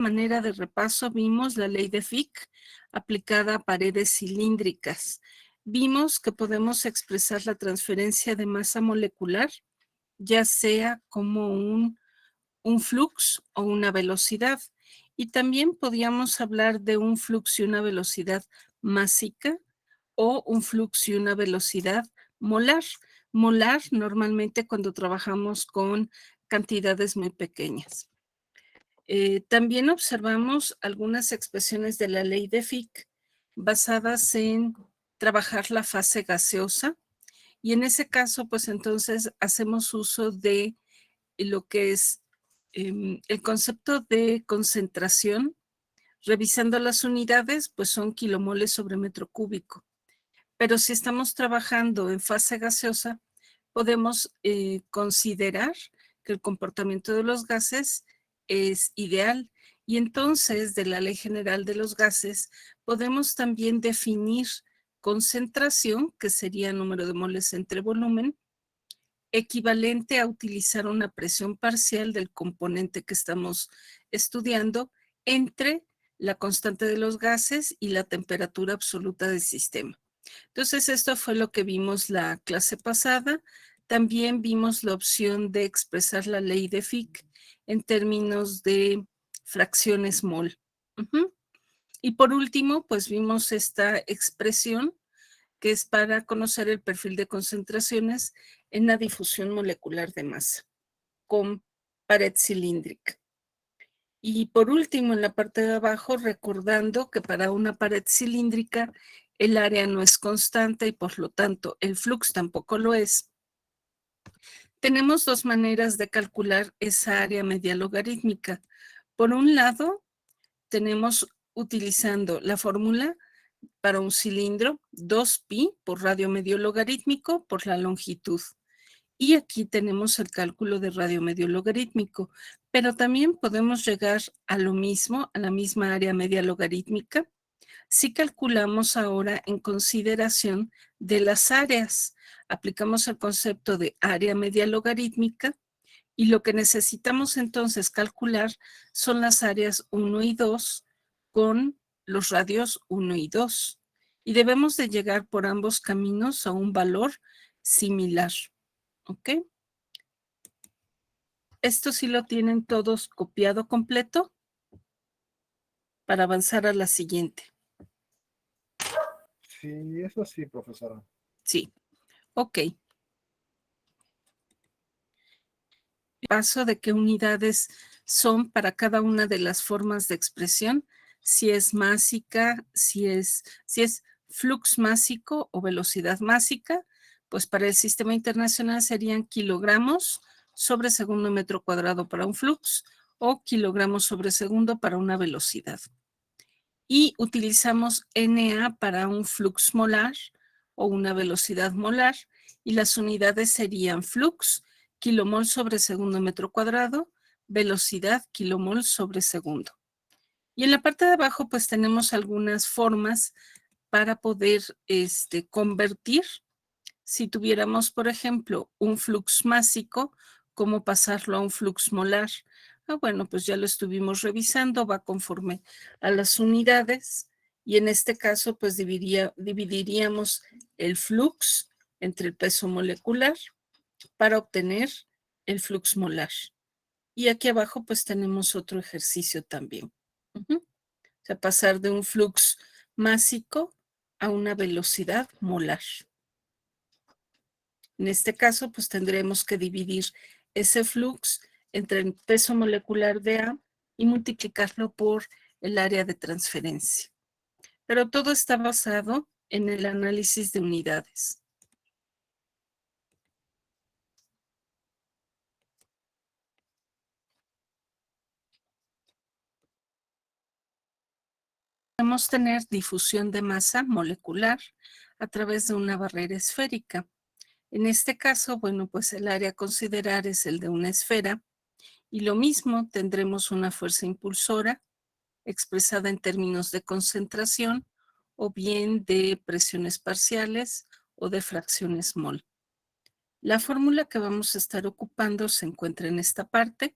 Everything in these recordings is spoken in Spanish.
manera de repaso vimos la ley de Fick aplicada a paredes cilíndricas. Vimos que podemos expresar la transferencia de masa molecular, ya sea como un flux o una velocidad. Y también podíamos hablar de un flux y una velocidad másica o un flux y una velocidad molar. Molar normalmente cuando trabajamos con cantidades muy pequeñas. También observamos algunas expresiones de la ley de Fick basadas en trabajar la fase gaseosa, y en ese caso, pues entonces hacemos uso de lo que es el concepto de concentración. Revisando las unidades, pues son kilomoles sobre metro cúbico. Pero si estamos trabajando en fase gaseosa, podemos considerar que el comportamiento de los gases es ideal. Y entonces, de la ley general de los gases, podemos también definir concentración, que sería número de moles entre volumen, equivalente a utilizar una presión parcial del componente que estamos estudiando entre la constante de los gases y la temperatura absoluta del sistema. Entonces, esto fue lo que vimos la clase pasada. También vimos la opción de expresar la ley de Fick en términos de fracciones mol. Y por último, pues vimos esta expresión que es para conocer el perfil de concentraciones en la difusión molecular de masa con pared cilíndrica. Y por último, en la parte de abajo, recordando que para una pared cilíndrica el área no es constante y por lo tanto el flux tampoco lo es. Tenemos dos maneras de calcular esa área media logarítmica. Por un lado, tenemos utilizando la fórmula para un cilindro, 2pi por radio medio logarítmico por la longitud. Y aquí tenemos el cálculo de radio medio logarítmico, pero también podemos llegar a lo mismo, a la misma área media logarítmica, si calculamos ahora en consideración de las áreas. Aplicamos el concepto de área media logarítmica y lo que necesitamos entonces calcular son las áreas 1 y 2 con los radios 1 y 2. Y debemos de llegar por ambos caminos a un valor similar. ¿Ok? Esto sí lo tienen todos copiado completo para avanzar a la siguiente. Sí, eso sí, profesora. Sí. Ok. Paso de qué unidades son para cada una de las formas de expresión, si es másica, si es flux másico o velocidad másica, pues para el sistema internacional serían kilogramos sobre segundo metro cuadrado para un flux o kilogramos sobre segundo para una velocidad. Y utilizamos Na para un flux molar o una velocidad molar, y las unidades serían flux, kilomol sobre segundo metro cuadrado, velocidad, kilomol sobre segundo. Y en la parte de abajo, pues tenemos algunas formas para poder convertir. Si tuviéramos, por ejemplo, un flux másico, ¿cómo pasarlo a un flux molar? Bueno, pues ya lo estuvimos revisando, va conforme a las unidades, y en este caso, pues dividiríamos el flux entre el peso molecular para obtener el flux molar. Y aquí abajo, pues tenemos otro ejercicio también. O sea, pasar de un flux másico a una velocidad molar. En este caso, pues tendremos que dividir ese flux entre el peso molecular de A y multiplicarlo por el área de transferencia. Pero todo está basado en el análisis de unidades. Podemos tener difusión de masa molecular a través de una barrera esférica. En este caso, bueno, pues el área a considerar es el de una esfera, y lo mismo tendremos una fuerza impulsora expresada en términos de concentración o bien de presiones parciales o de fracciones mol. La fórmula que vamos a estar ocupando se encuentra en esta parte,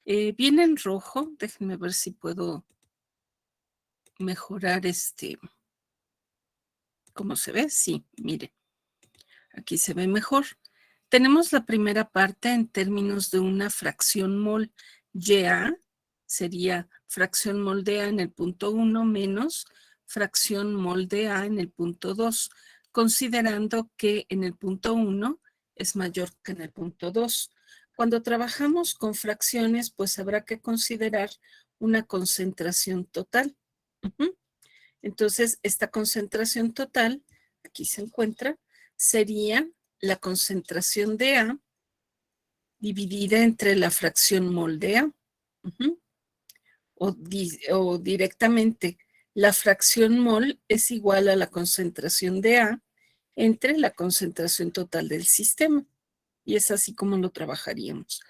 Viene en rojo, déjenme ver si puedo mejorar ¿cómo se ve? Sí, mire, aquí se ve mejor. Tenemos la primera parte en términos de una fracción mol YA, sería fracción mol de A en el punto 1 menos fracción mol de A en el punto 2, considerando que en el punto 1 es mayor que en el punto 2. Cuando trabajamos con fracciones, pues habrá que considerar una concentración total. Entonces, esta concentración total, aquí se encuentra, sería la concentración de A dividida entre la fracción mol de A. O directamente, la fracción mol es igual a la concentración de A entre la concentración total del sistema. Y es así como lo trabajaríamos.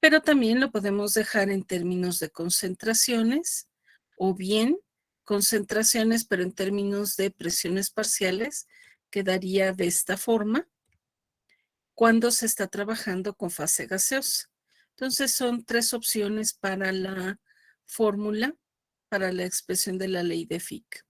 Pero también lo podemos dejar en términos de concentraciones o bien concentraciones, pero en términos de presiones parciales, quedaría de esta forma cuando se está trabajando con fase gaseosa. Entonces son tres opciones para la fórmula, para la expresión de la ley de Fick.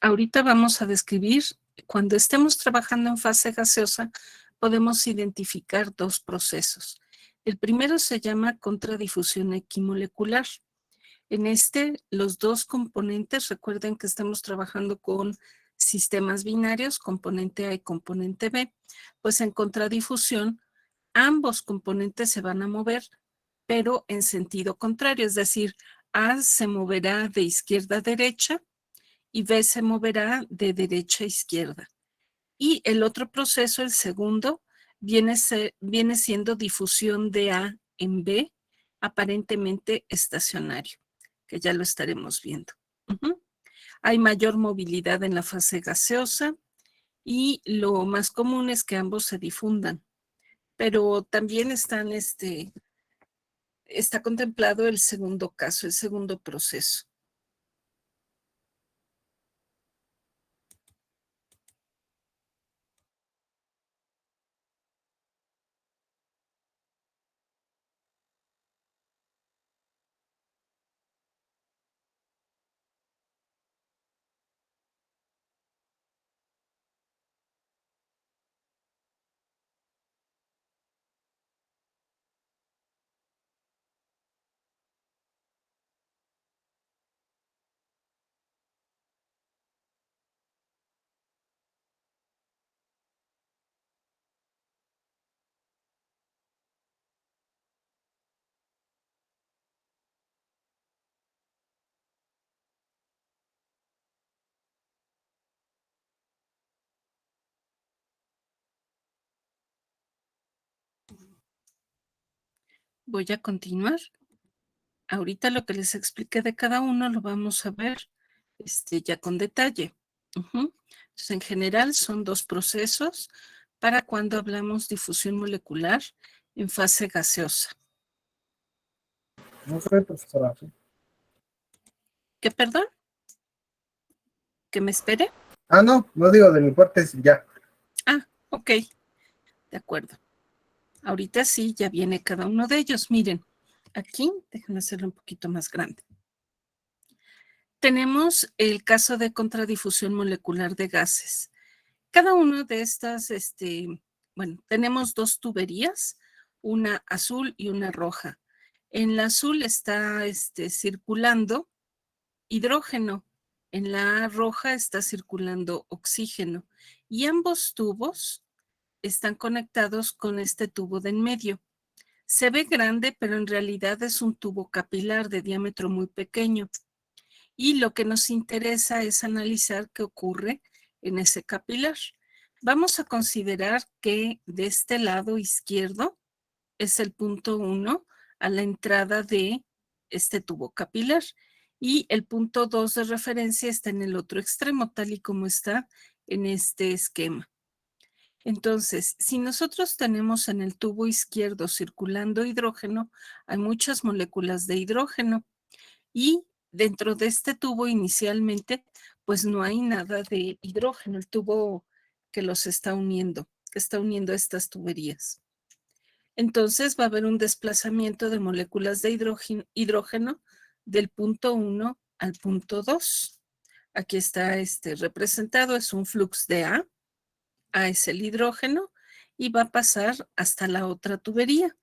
Ahorita vamos a describir, cuando estemos trabajando en fase gaseosa, podemos identificar dos procesos. El primero se llama contradifusión equimolecular. En los dos componentes, recuerden que estamos trabajando con sistemas binarios, componente A y componente B, pues en contradifusión, ambos componentes se van a mover, pero en sentido contrario, es decir, A se moverá de izquierda a derecha y B se moverá de derecha a izquierda. Y el otro proceso, el segundo, viene siendo difusión de A en B, aparentemente estacionario, que ya lo estaremos viendo. Hay mayor movilidad en la fase gaseosa y lo más común es que ambos se difundan, pero también está contemplado el segundo caso, el segundo proceso. Voy a continuar. Ahorita lo que les expliqué de cada uno lo vamos a ver ya con detalle. Entonces, en general son dos procesos para cuando hablamos difusión molecular en fase gaseosa. No sé, profesora. ¿Qué, perdón? ¿Que me espere? No digo de mi parte, ya. Ah, ok, de acuerdo. Ahorita sí, ya viene cada uno de ellos. Miren, aquí, déjenme hacerlo un poquito más grande. Tenemos el caso de contradifusión molecular de gases. Cada uno de estas, tenemos dos tuberías, una azul y una roja. En la azul está circulando hidrógeno, en la roja está circulando oxígeno y ambos tubos están conectados con este tubo de en medio. Se ve grande, pero en realidad es un tubo capilar de diámetro muy pequeño. Y lo que nos interesa es analizar qué ocurre en ese capilar. Vamos a considerar que de este lado izquierdo es el punto 1 a la entrada de este tubo capilar y el punto 2 de referencia está en el otro extremo, tal y como está en este esquema. Entonces, si nosotros tenemos en el tubo izquierdo circulando hidrógeno, hay muchas moléculas de hidrógeno y dentro de este tubo inicialmente, pues no hay nada de hidrógeno, el tubo que los está uniendo, que está uniendo estas tuberías. Entonces va a haber un desplazamiento de moléculas de hidrógeno del punto 1 al punto 2. Aquí está representado, es un flux de A. A es el hidrógeno y va a pasar hasta la otra tubería.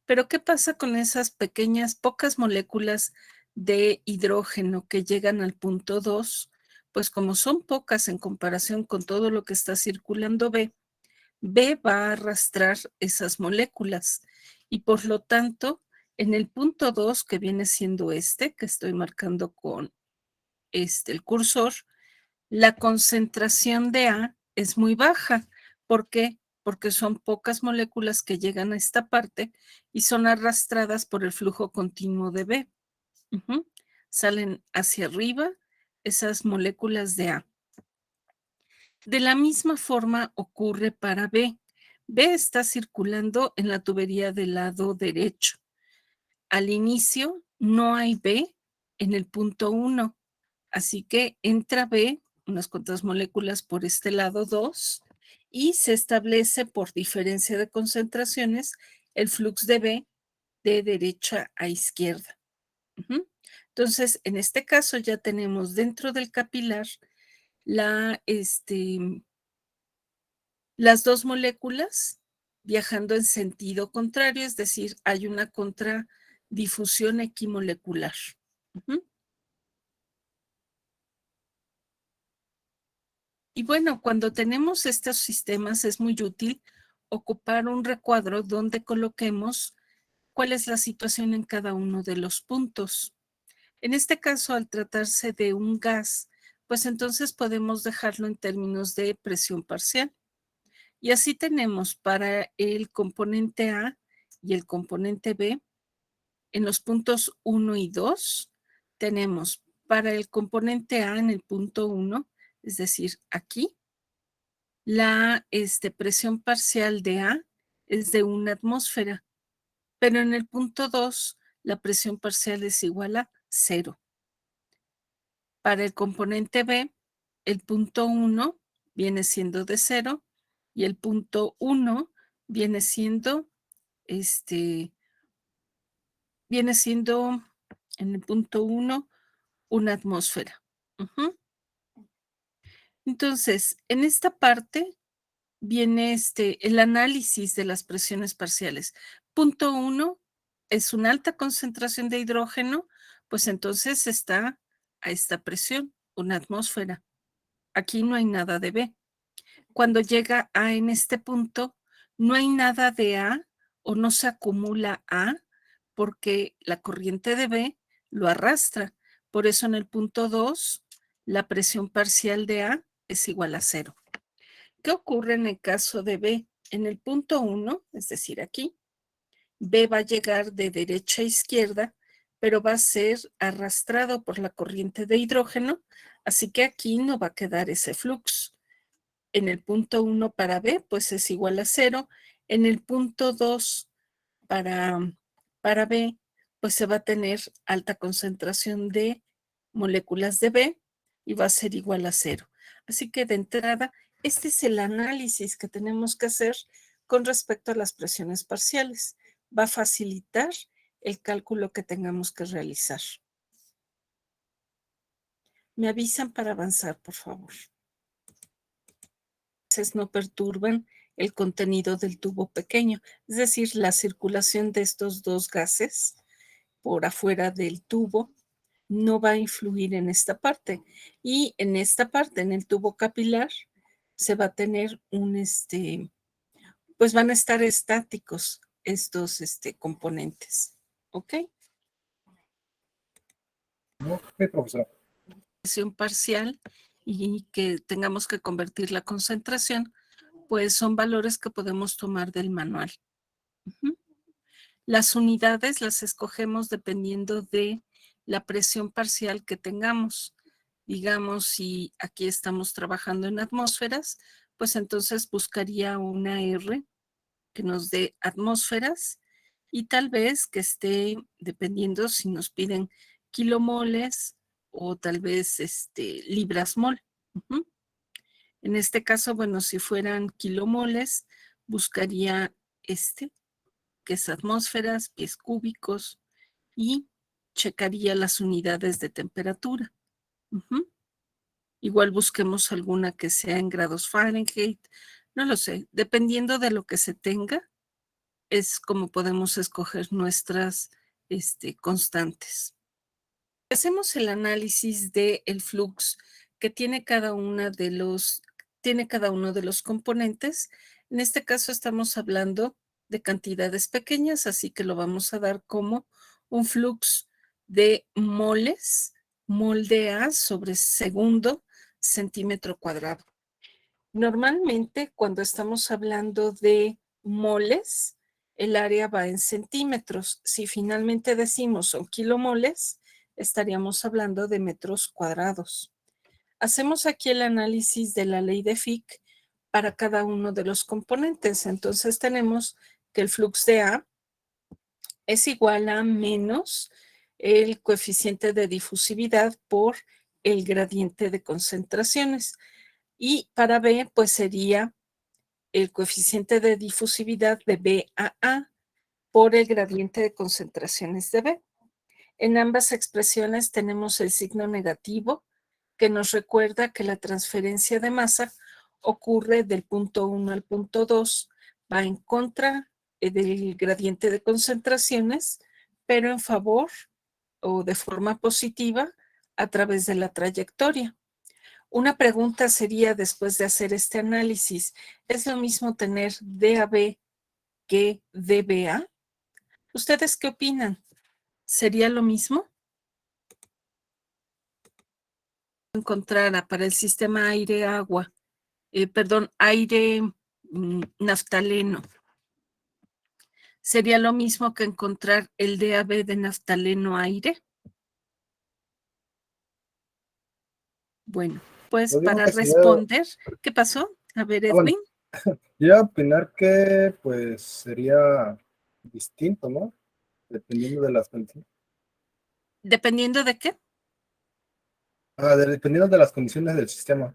Pero ¿qué pasa con esas pequeñas, pocas moléculas de hidrógeno que llegan al punto 2? Pues como son pocas en comparación con todo lo que está circulando B, B va a arrastrar esas moléculas y por lo tanto, en el punto 2, que viene siendo que estoy marcando con el cursor, la concentración de A es muy baja. ¿Por qué? Porque son pocas moléculas que llegan a esta parte y son arrastradas por el flujo continuo de B. Salen hacia arriba esas moléculas de A. De la misma forma ocurre para B. B está circulando en la tubería del lado derecho. Al inicio no hay B en el punto 1, así que entra B, unas cuantas moléculas por este lado 2, y se establece por diferencia de concentraciones el flux de B de derecha a izquierda. Entonces, en este caso ya tenemos dentro del capilar las dos moléculas viajando en sentido contrario, es decir, hay una contradifusión equimolecular. Y bueno, cuando tenemos estos sistemas es muy útil ocupar un recuadro donde coloquemos cuál es la situación en cada uno de los puntos. En este caso, al tratarse de un gas, pues entonces podemos dejarlo en términos de presión parcial. Y así tenemos para el componente A y el componente B, en los puntos 1 y 2, tenemos para el componente A en el punto 1, es decir, aquí, la presión parcial de A es de 1 atmósfera, pero en el punto 2 la presión parcial es igual a 0. Para el componente B, el punto 1 viene siendo de 0 y el punto 1 viene siendo, en el punto 1 una atmósfera. Entonces, en esta parte viene el análisis de las presiones parciales. Punto 1 es una alta concentración de hidrógeno, pues entonces está a esta presión, una atmósfera. Aquí no hay nada de B. Cuando llega A en este punto, no hay nada de A o no se acumula A porque la corriente de B lo arrastra. Por eso en el punto 2, la presión parcial de A es igual a 0. ¿Qué ocurre en el caso de B? En el punto 1, es decir, aquí, B va a llegar de derecha a izquierda, pero va a ser arrastrado por la corriente de hidrógeno, así que aquí no va a quedar ese flux. En el punto 1 para B, pues es igual a 0. En el punto 2 para B, pues se va a tener alta concentración de moléculas de B y va a ser igual a 0. Así que de entrada, este es el análisis que tenemos que hacer con respecto a las presiones parciales. Va a facilitar el cálculo que tengamos que realizar. Me avisan para avanzar, por favor. No perturban el contenido del tubo pequeño, es decir, la circulación de estos dos gases por afuera del tubo no va a influir en esta parte. Y en esta parte, en el tubo capilar, se va a tener pues van a estar estáticos estos componentes. ¿Ok? Ok, profesora. Presión parcial y que tengamos que convertir la concentración, pues son valores que podemos tomar del manual. Las unidades las escogemos dependiendo de la presión parcial que tengamos. Digamos, si aquí estamos trabajando en atmósferas, pues entonces buscaría una R que nos dé atmósferas y tal vez que esté, dependiendo si nos piden kilomoles o tal vez libras mol. Ujú. En este caso, bueno, si fueran kilomoles, buscaría que es atmósferas, pies cúbicos, y checaría las unidades de temperatura. Ujú. Igual busquemos alguna que sea en grados Fahrenheit, no lo sé, dependiendo de lo que se tenga, es como podemos escoger nuestras constantes. Hacemos el análisis del flux que tiene tiene cada uno de los componentes. En este caso estamos hablando de cantidades pequeñas, así que lo vamos a dar como un flux de moles, mol de A sobre segundo centímetro cuadrado. Normalmente, cuando estamos hablando de moles, el área va en centímetros. Si finalmente decimos son kilomoles, estaríamos hablando de metros cuadrados. Hacemos aquí el análisis de la ley de Fick para cada uno de los componentes. Entonces tenemos que el flux de A es igual a menos el coeficiente de difusividad por el gradiente de concentraciones. Y para B, pues sería el coeficiente de difusividad de B a A por el gradiente de concentraciones de B. En ambas expresiones tenemos el signo negativo que nos recuerda que la transferencia de masa ocurre del punto 1 al punto 2, va en contra del gradiente de concentraciones, pero en favor o de forma positiva a través de la trayectoria. Una pregunta sería, después de hacer este análisis, ¿es lo mismo tener DAB que DBA? ¿Ustedes qué opinan? ¿Sería lo mismo? Encontrara para el sistema aire-agua, perdón, aire naftaleno. ¿Sería lo mismo que encontrar el DAB de naftaleno aire? Bueno, pues Yo digo para que sería, responder, ¿qué pasó? A ver, bueno, Edwin, yo iba a opinar que pues sería distinto, ¿no? Dependiendo de las condiciones. dependiendo de qué, Dependiendo de las condiciones del sistema.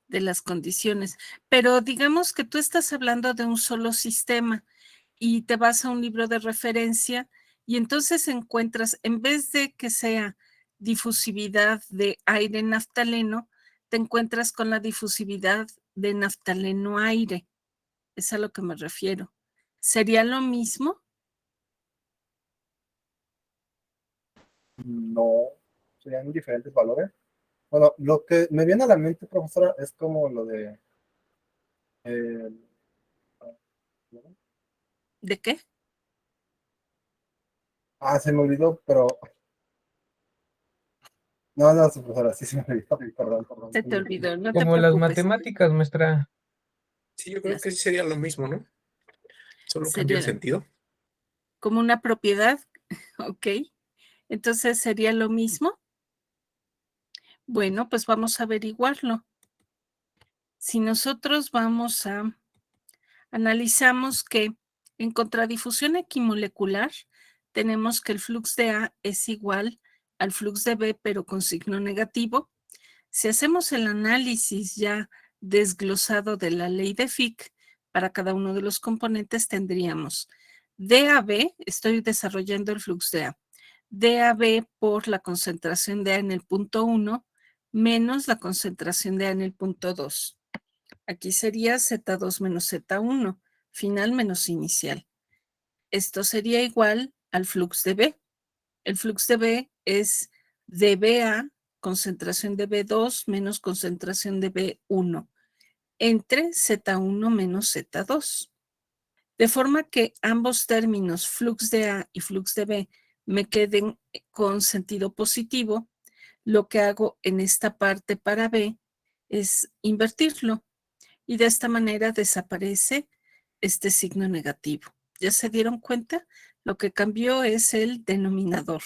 de las condiciones, pero digamos que tú estás hablando de un solo sistema y te vas a un libro de referencia y entonces encuentras, en vez de que sea difusividad de aire naftaleno, te encuentras con la difusividad de naftaleno aire. Es a lo que me refiero. ¿Sería lo mismo? No, serían diferentes valores. Bueno, lo que me viene a la mente, profesora, es como lo de... eh, ¿De qué? se me olvidó, pero... No, no, profesora, sí se me olvidó. Perdón, perdón. Se te olvidó, no te Como las preocupes. matemáticas, maestra. Sí, yo creo que sí sería lo mismo, ¿no? Solo cambia el Sería sentido. como una propiedad, ¿ok? Entonces, ¿sería lo mismo? Bueno, pues vamos a averiguarlo. Si nosotros analizamos que en contradifusión equimolecular tenemos que el flux de A es igual al flux de B, pero con signo negativo. Si hacemos el análisis ya desglosado de la ley de Fick, para cada uno de los componentes tendríamos DAB, estoy desarrollando el flux de A, DAB por la concentración de A en el punto 1 menos la concentración de A en el punto 2. Aquí sería Z2 menos Z1, final menos inicial. Esto sería igual al flux de B. El flux de B es dBA, concentración de B2 menos concentración de B1, entre Z1 menos Z2. De forma que ambos términos, flux de A y flux de B, me queden con sentido positivo, lo que hago en esta parte para B es invertirlo y de esta manera desaparece este signo negativo. ¿Ya se dieron cuenta? Lo que cambió es el denominador.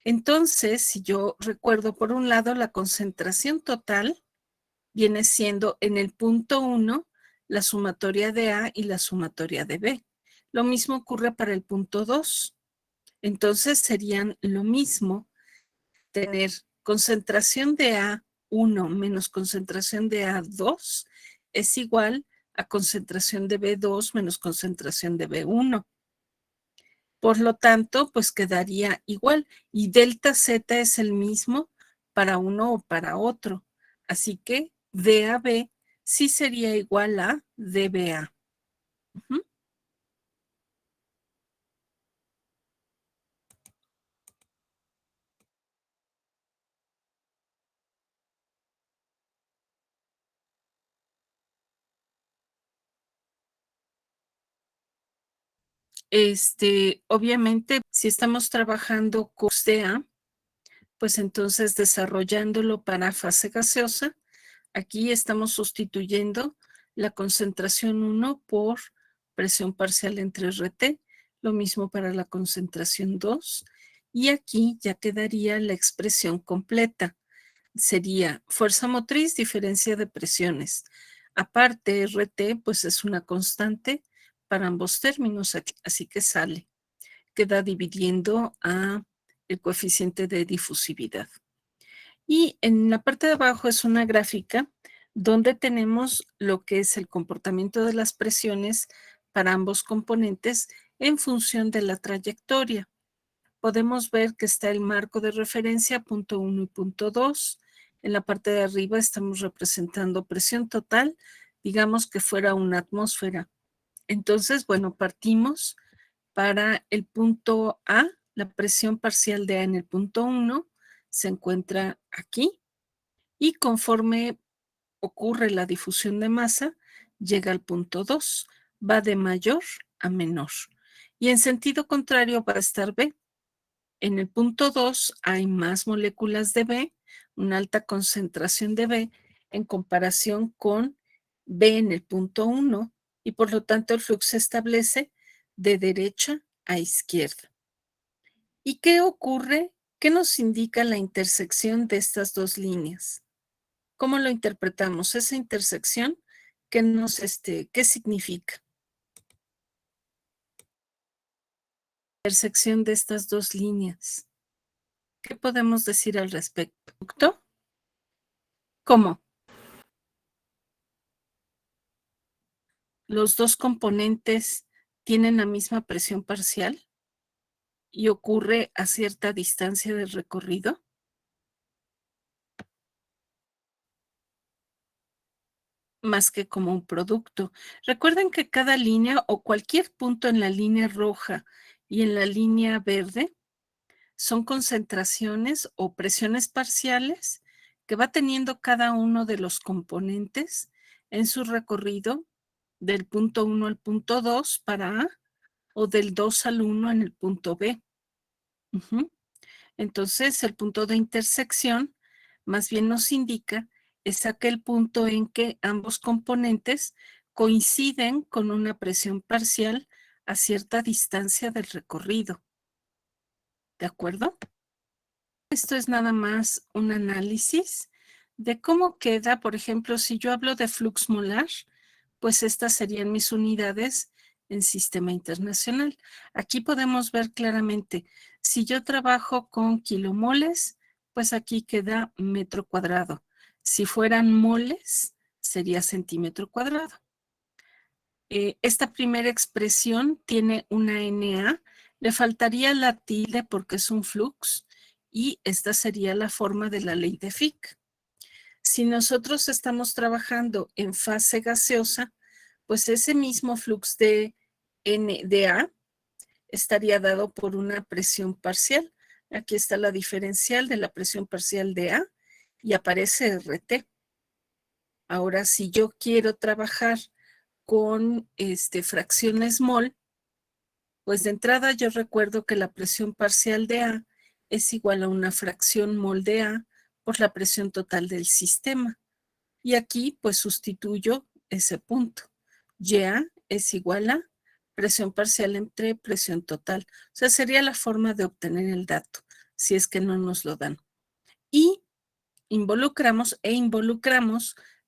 Entonces, si yo recuerdo por un lado la concentración total viene siendo en el punto 1 la sumatoria de A y la sumatoria de B. Lo mismo ocurre para el punto 2. Entonces serían lo mismo tener concentración de A1 menos concentración de A2 es igual a concentración de B2 menos concentración de B1. Por lo tanto, pues quedaría igual. Y delta Z es el mismo para uno o para otro. Así que DAB sí sería igual a DBA. Uh-huh. Obviamente, si estamos trabajando con CA, pues entonces desarrollándolo para fase gaseosa, aquí estamos sustituyendo la concentración 1 por presión parcial entre RT, lo mismo para la concentración 2, y aquí ya quedaría la expresión completa. Sería fuerza motriz, diferencia de presiones. Aparte, RT, pues es una constante para ambos términos, así que sale. Queda dividiendo a el coeficiente de difusividad. Y en la parte de abajo es una gráfica donde tenemos lo que es el comportamiento de las presiones para ambos componentes en función de la trayectoria. Podemos ver que está el marco de referencia, punto 1 y punto 2. En la parte de arriba estamos representando presión total, digamos que fuera una atmósfera. Entonces, bueno, partimos para el punto A, la presión parcial de A en el punto 1 se encuentra aquí y conforme ocurre la difusión de masa, llega al punto 2, va de mayor a menor. Y en sentido contrario va a estar B. En el punto 2 hay más moléculas de B, una alta concentración de B en comparación con B en el punto 1 y por lo tanto el flujo se establece de derecha a izquierda. ¿Y qué ocurre? ¿Qué nos indica la intersección de estas dos líneas? ¿Cómo lo interpretamos? Esa intersección, ¿qué significa? Intersección de estas dos líneas. ¿Qué podemos decir al respecto? ¿Cómo? Los dos componentes tienen la misma presión parcial y ocurre a cierta distancia del recorrido. Más que como un producto. Recuerden que cada línea o cualquier punto en la línea roja y en la línea verde son concentraciones o presiones parciales que va teniendo cada uno de los componentes en su recorrido del punto 1 al punto 2 para A o del 2 al 1 en el punto B. Uh-huh. Entonces, el punto de intersección más bien nos indica es aquel punto en que ambos componentes coinciden con una presión parcial a cierta distancia del recorrido. ¿De acuerdo? Esto es nada más un análisis de cómo queda, por ejemplo, si yo hablo de flux molar, pues estas serían mis unidades en sistema internacional. Aquí podemos ver claramente, si yo trabajo con kilomoles, pues aquí queda metro cuadrado. Si fueran moles, sería centímetro cuadrado. Esta primera expresión tiene una NA, le faltaría la tilde porque es un flux y esta sería la forma de la ley de Fick. Si nosotros estamos trabajando en fase gaseosa, pues ese mismo flux de NDA estaría dado por una presión parcial. Aquí está la diferencial de la presión parcial de A y aparece RT. Ahora, si yo quiero trabajar con fracciones mol, pues de entrada yo recuerdo que la presión parcial de A es igual a una fracción mol de A por la presión total del sistema. Y aquí pues sustituyo ese punto. Ya es igual a presión parcial entre presión total. O sea, sería la forma de obtener el dato, si es que no nos lo dan. Y involucramos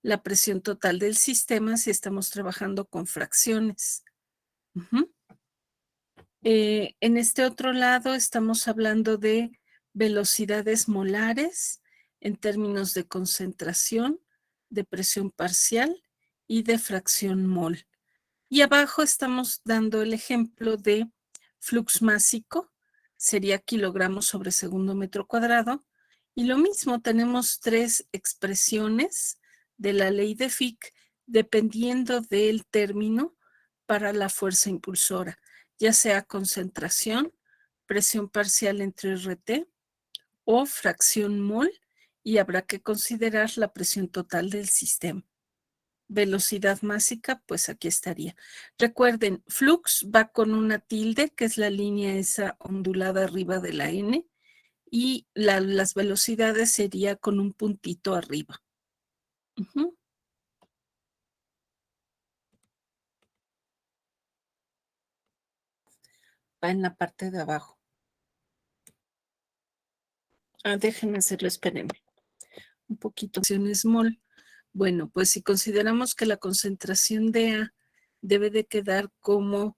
la presión total del sistema si estamos trabajando con fracciones. En este otro lado estamos hablando de velocidades molares en términos de concentración, de presión parcial y de fracción mol. Y abajo estamos dando el ejemplo de flux másico, sería kilogramos sobre segundo metro cuadrado. Y lo mismo, tenemos 3 expresiones de la ley de Fick dependiendo del término para la fuerza impulsora, ya sea concentración, presión parcial entre RT o fracción mol, y habrá que considerar la presión total del sistema. Velocidad másica, pues aquí estaría. Recuerden, flux va con una tilde, que es la línea esa ondulada arriba de la N, y las velocidades sería con un puntito arriba. Va en la parte de abajo. Déjenme hacerlo, espérenme. Un poquito. Mol. Bueno, pues si consideramos que la concentración de A debe de quedar como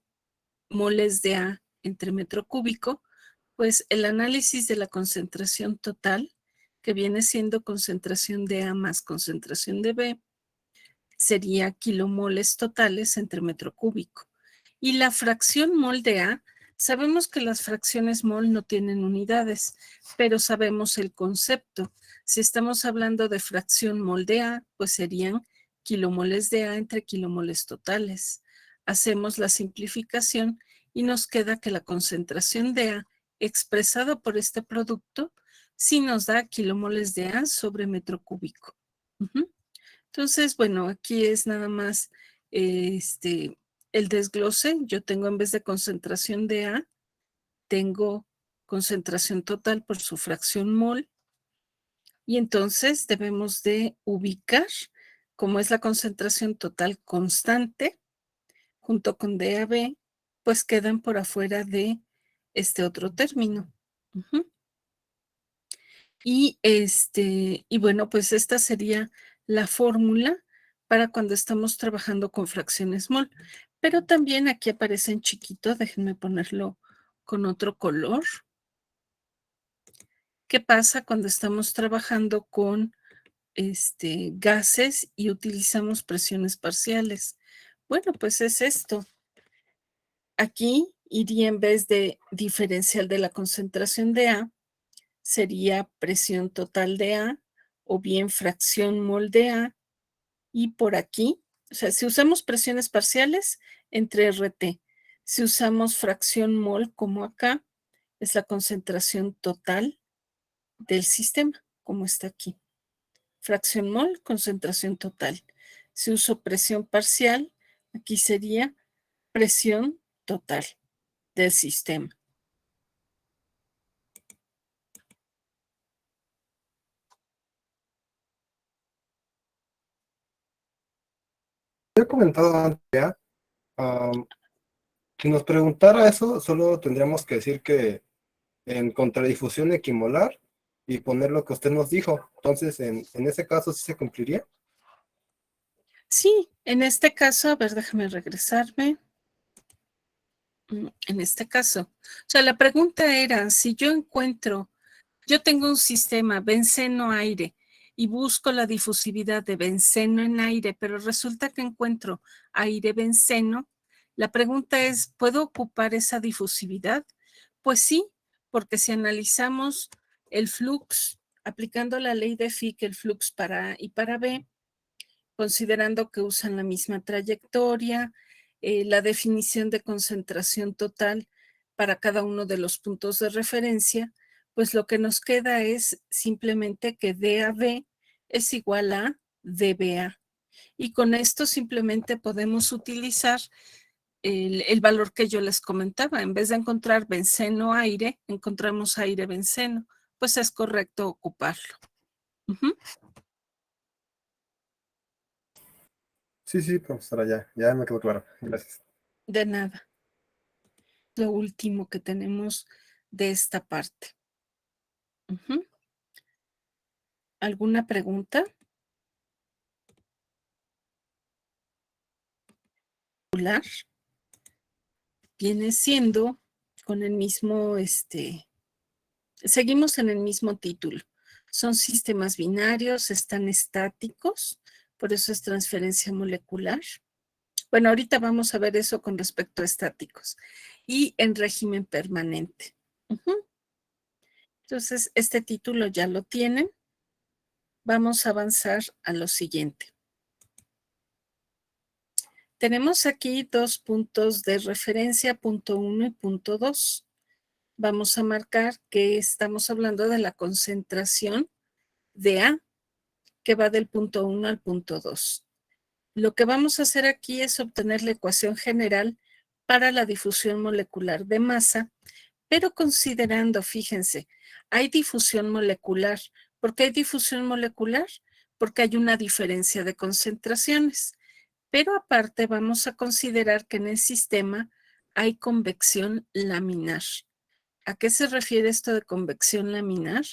moles de A entre metro cúbico, pues el análisis de la concentración total, que viene siendo concentración de A más concentración de B, sería kilomoles totales entre metro cúbico. Y la fracción mol de A, sabemos que las fracciones mol no tienen unidades, pero sabemos el concepto. Si estamos hablando de fracción mol de A, pues serían kilomoles de A entre kilomoles totales. Hacemos la simplificación y nos queda que la concentración de A expresada por este producto sí nos da kilomoles de A sobre metro cúbico. Entonces, bueno, aquí es nada más el desglose. Yo tengo, en vez de concentración de A, tengo concentración total por su fracción mol. Y entonces debemos de ubicar, como es la concentración total constante, junto con DAB, pues quedan por afuera de este otro término. Y bueno, pues esta sería la fórmula para cuando estamos trabajando con fracciones mol. Pero también aquí aparece en chiquito, déjenme ponerlo con otro color. ¿Qué pasa cuando estamos trabajando con gases y utilizamos presiones parciales? Bueno, pues es esto. Aquí iría, en vez de diferencial de la concentración de A, sería presión total de A o bien fracción mol de A, y por aquí, o sea, si usamos presiones parciales, entre RT. Si usamos fracción mol, como acá, es la concentración total del sistema, como está aquí. Fracción mol, concentración total. Si uso presión parcial, aquí sería presión total del sistema. He comentado antes ya, si nos preguntara eso, solo tendríamos que decir que en contradifusión equimolar y poner lo que usted nos dijo. Entonces, en ese caso, ¿sí se cumpliría? Sí, en este caso, a ver, déjame regresarme. En este caso, o sea, la pregunta era, si yo tengo un sistema benceno-aire y busco la difusividad de benceno en aire, pero resulta que encuentro aire-benceno, la pregunta es, ¿puedo ocupar esa difusividad? Pues sí, porque si analizamos el flux, aplicando la ley de Fick, el flux para A y para B, considerando que usan la misma trayectoria, la definición de concentración total para cada uno de los puntos de referencia, pues lo que nos queda es simplemente que DAB es igual a dBA. Y con esto simplemente podemos utilizar el valor que yo les comentaba. En vez de encontrar benceno-aire, encontramos aire-benceno. Pues es correcto ocuparlo. Sí, profesora, ya me quedó claro. Gracias. De nada. Lo último que tenemos de esta parte. ¿Alguna pregunta? viene siendo con el mismo, seguimos en el mismo título. Son sistemas binarios, están estáticos, por eso es transferencia molecular. Bueno, ahorita vamos a ver eso con respecto a estáticos. Y en régimen permanente. Entonces, este título ya lo tienen. Vamos a avanzar a lo siguiente. Tenemos aquí 2 puntos de referencia, punto 1 y punto 2. Vamos a marcar que estamos hablando de la concentración de A, que va del punto 1 al punto 2. Lo que vamos a hacer aquí es obtener la ecuación general para la difusión molecular de masa, pero considerando, fíjense, hay difusión molecular. ¿Por qué hay difusión molecular? Porque hay una diferencia de concentraciones. Pero aparte vamos a considerar que en el sistema hay convección laminar. ¿A qué se refiere esto de convección laminar?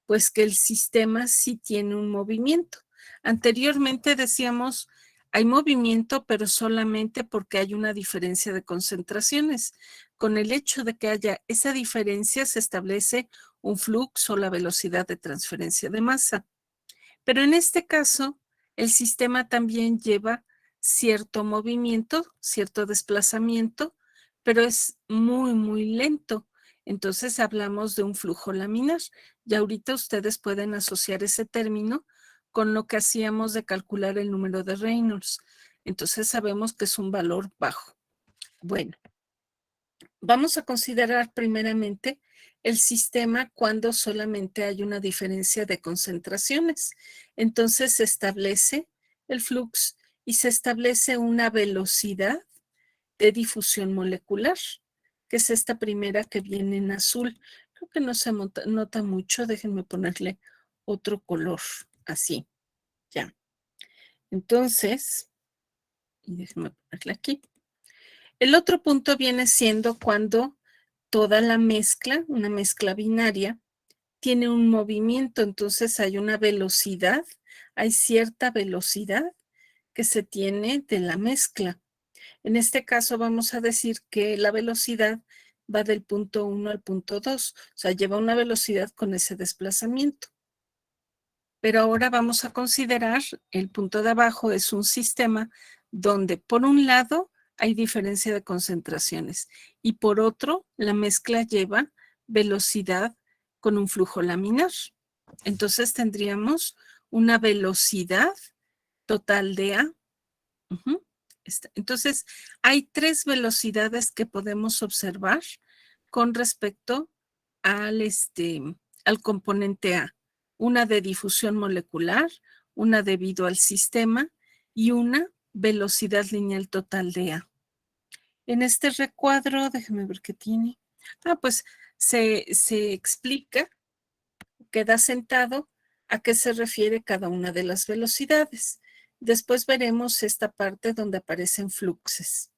Pues que el sistema sí tiene un movimiento. Anteriormente decíamos, hay movimiento, pero solamente porque hay una diferencia de concentraciones. Con el hecho de que haya esa diferencia, se establece un flujo o la velocidad de transferencia de masa. Pero en este caso, el sistema también lleva cierto movimiento, cierto desplazamiento, pero es muy, muy lento. Entonces hablamos de un flujo laminar. Y ahorita ustedes pueden asociar ese término con lo que hacíamos de calcular el número de Reynolds. Entonces sabemos que es un valor bajo. Bueno, vamos a considerar primeramente el sistema cuando solamente hay una diferencia de concentraciones. Entonces se establece el flux y se establece una velocidad de difusión molecular, que es esta primera que viene en azul. Creo que no se nota mucho, déjenme ponerle otro color, así, ya. Entonces, y déjenme ponerle aquí. El otro punto viene siendo cuando toda la mezcla, una mezcla binaria, tiene un movimiento, entonces hay una velocidad, hay cierta velocidad que se tiene de la mezcla. En este caso vamos a decir que la velocidad va del punto 1 al punto 2, o sea, lleva una velocidad con ese desplazamiento. Pero ahora vamos a considerar el punto de abajo es un sistema donde por un lado hay diferencia de concentraciones y por otro la mezcla lleva velocidad con un flujo laminar. Entonces tendríamos una velocidad total de A. Entonces hay 3 velocidades que podemos observar con respecto al componente A. Una de difusión molecular, una debido al sistema y una velocidad lineal total de A. En este recuadro, déjeme ver qué tiene. Pues se explica, queda sentado a qué se refiere cada una de las velocidades. Después veremos esta parte donde aparecen fluxes.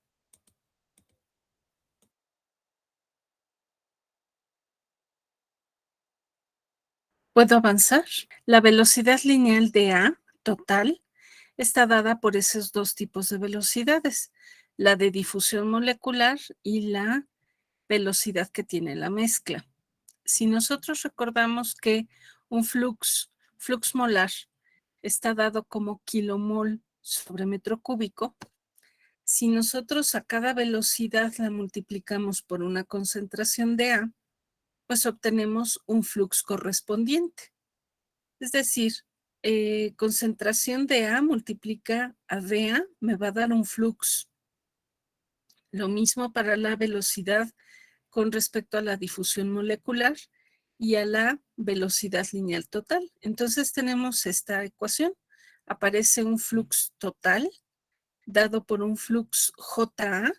¿Puedo avanzar? La velocidad lineal de A total está dada por esos 2 tipos de velocidades, la de difusión molecular y la velocidad que tiene la mezcla. Si nosotros recordamos que un flux molar está dado como kilomol sobre metro cúbico, si nosotros a cada velocidad la multiplicamos por una concentración de A, pues obtenemos un flux correspondiente. Es decir, concentración de A multiplica a dA, me va a dar un flux. Lo mismo para la velocidad con respecto a la difusión molecular y a la velocidad lineal total. Entonces tenemos esta ecuación. Aparece un flux total dado por un flux JA.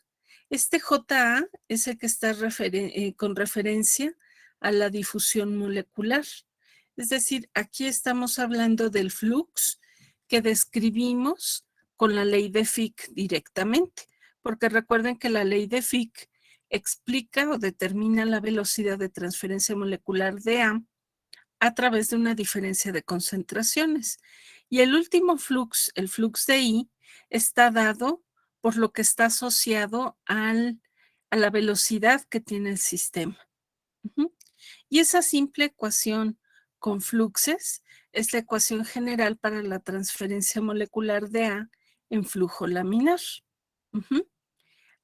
Este JA es el que está con referencia a la difusión molecular. Es decir, aquí estamos hablando del flux que describimos con la ley de Fick directamente, porque recuerden que la ley de Fick explica o determina la velocidad de transferencia molecular de A través de una diferencia de concentraciones. Y el último flux, el flux de I, está dado por lo que está asociado a la velocidad que tiene el sistema. Y esa simple ecuación con fluxes es la ecuación general para la transferencia molecular de A en flujo laminar.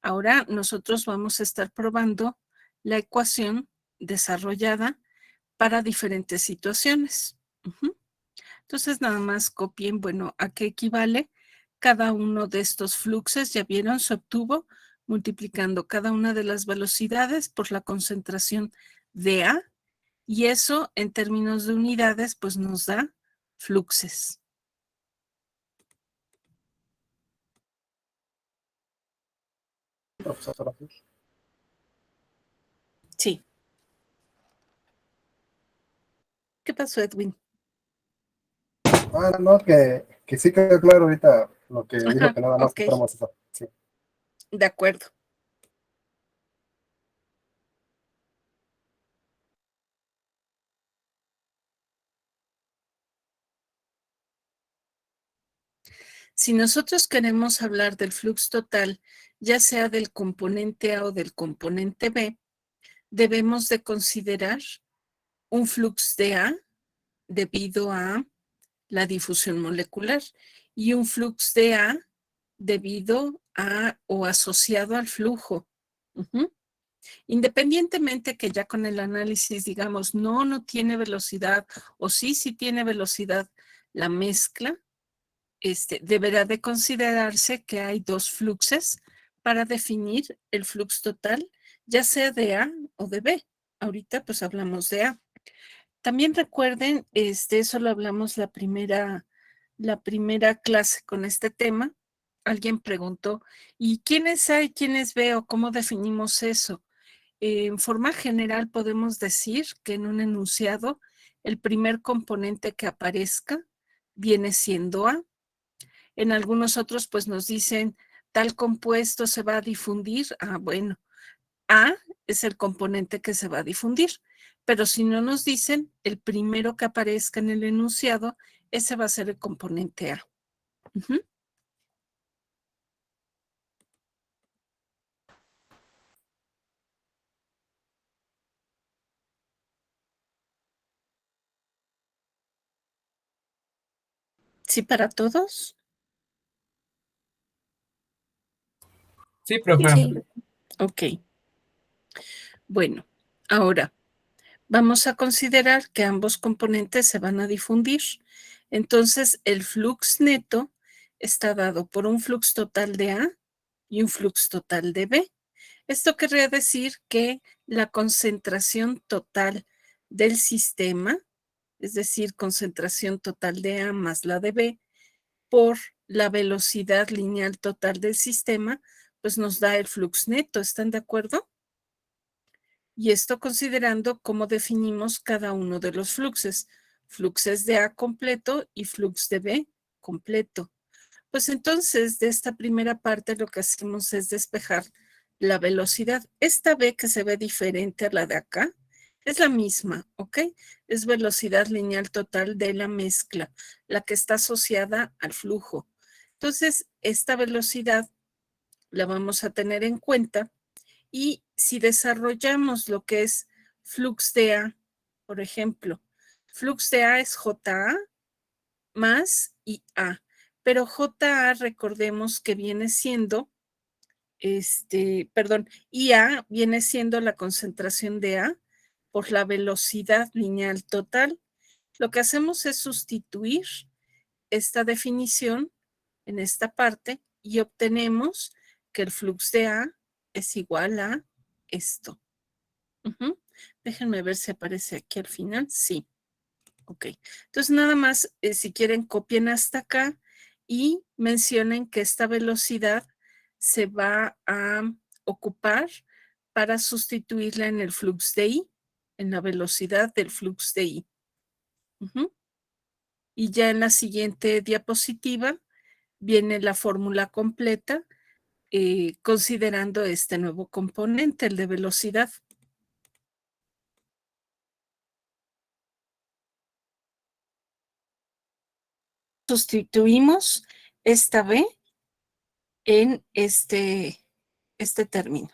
Ahora nosotros vamos a estar probando la ecuación desarrollada para diferentes situaciones. Entonces nada más copien, bueno, a qué equivale cada uno de estos fluxes. Ya vieron, se obtuvo multiplicando cada una de las velocidades por la concentración de A, y eso en términos de unidades pues nos da fluxes. Profesora. Sí. ¿Qué pasó, Edwin? No, que sí quedó claro ahorita lo que dijo, Ajá, que nada más ok, compramos eso. Sí. de acuerdo. Si nosotros queremos hablar del flux total, ya sea del componente A o del componente B, debemos de considerar un flux de A debido a la difusión molecular y un flux de A debido a o asociado al flujo. Independientemente que ya con el análisis digamos no tiene velocidad o sí tiene velocidad la mezcla, deberá de considerarse que hay dos fluxes para definir el flux total, ya sea de A o de B. Ahorita pues hablamos de A. También recuerden, eso lo hablamos la primera clase con este tema. Alguien preguntó, ¿y quiénes A y quiénes B o cómo definimos eso? En forma general podemos decir que en un enunciado el primer componente que aparezca viene siendo A. En algunos otros pues nos dicen tal compuesto se va a difundir. Bueno, A es el componente que se va a difundir, pero si no nos dicen el primero que aparezca en el enunciado, ese va a ser el componente A. ¿Sí para todos? Sí, profe. Sí. Ok. Bueno, ahora vamos a considerar que ambos componentes se van a difundir. Entonces, el flux neto está dado por un flux total de A y un flux total de B. Esto querría decir que la concentración total del sistema, es decir, concentración total de A más la de B, por la velocidad lineal total del sistema, pues nos da el flux neto. ¿Están de acuerdo? Y esto considerando cómo definimos cada uno de los fluxes. Fluxes de A completo y flux de B completo. Pues entonces, de esta primera parte lo que hacemos es despejar la velocidad. Esta B que se ve diferente a la de acá es la misma, ¿ok? Es velocidad lineal total de la mezcla, la que está asociada al flujo. Entonces, esta velocidad la vamos a tener en cuenta y si desarrollamos lo que es flux de A, por ejemplo, flux de A es JA más IA, pero JA recordemos que viene siendo, IA viene siendo la concentración de A por la velocidad lineal total. Lo que hacemos es sustituir esta definición en esta parte y obtenemos que el flux de A es igual a esto. Déjenme ver si aparece aquí al final. Sí. Ok. Entonces, nada más, si quieren, copien hasta acá y mencionen que esta velocidad se va a ocupar para sustituirla en el flux de I, en la velocidad del flux de I. Y ya en la siguiente diapositiva viene la fórmula completa, considerando este nuevo componente, el de velocidad. Sustituimos esta B en este término.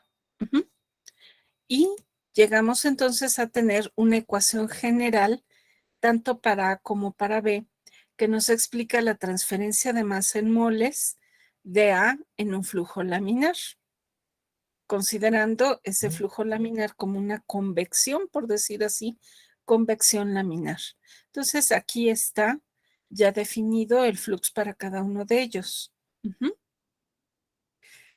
Y llegamos entonces a tener una ecuación general, tanto para A como para B, que nos explica la transferencia de masa en moles de A en un flujo laminar, considerando ese flujo laminar como una convección, por decir así, convección laminar. Entonces, aquí está ya definido el flux para cada uno de ellos.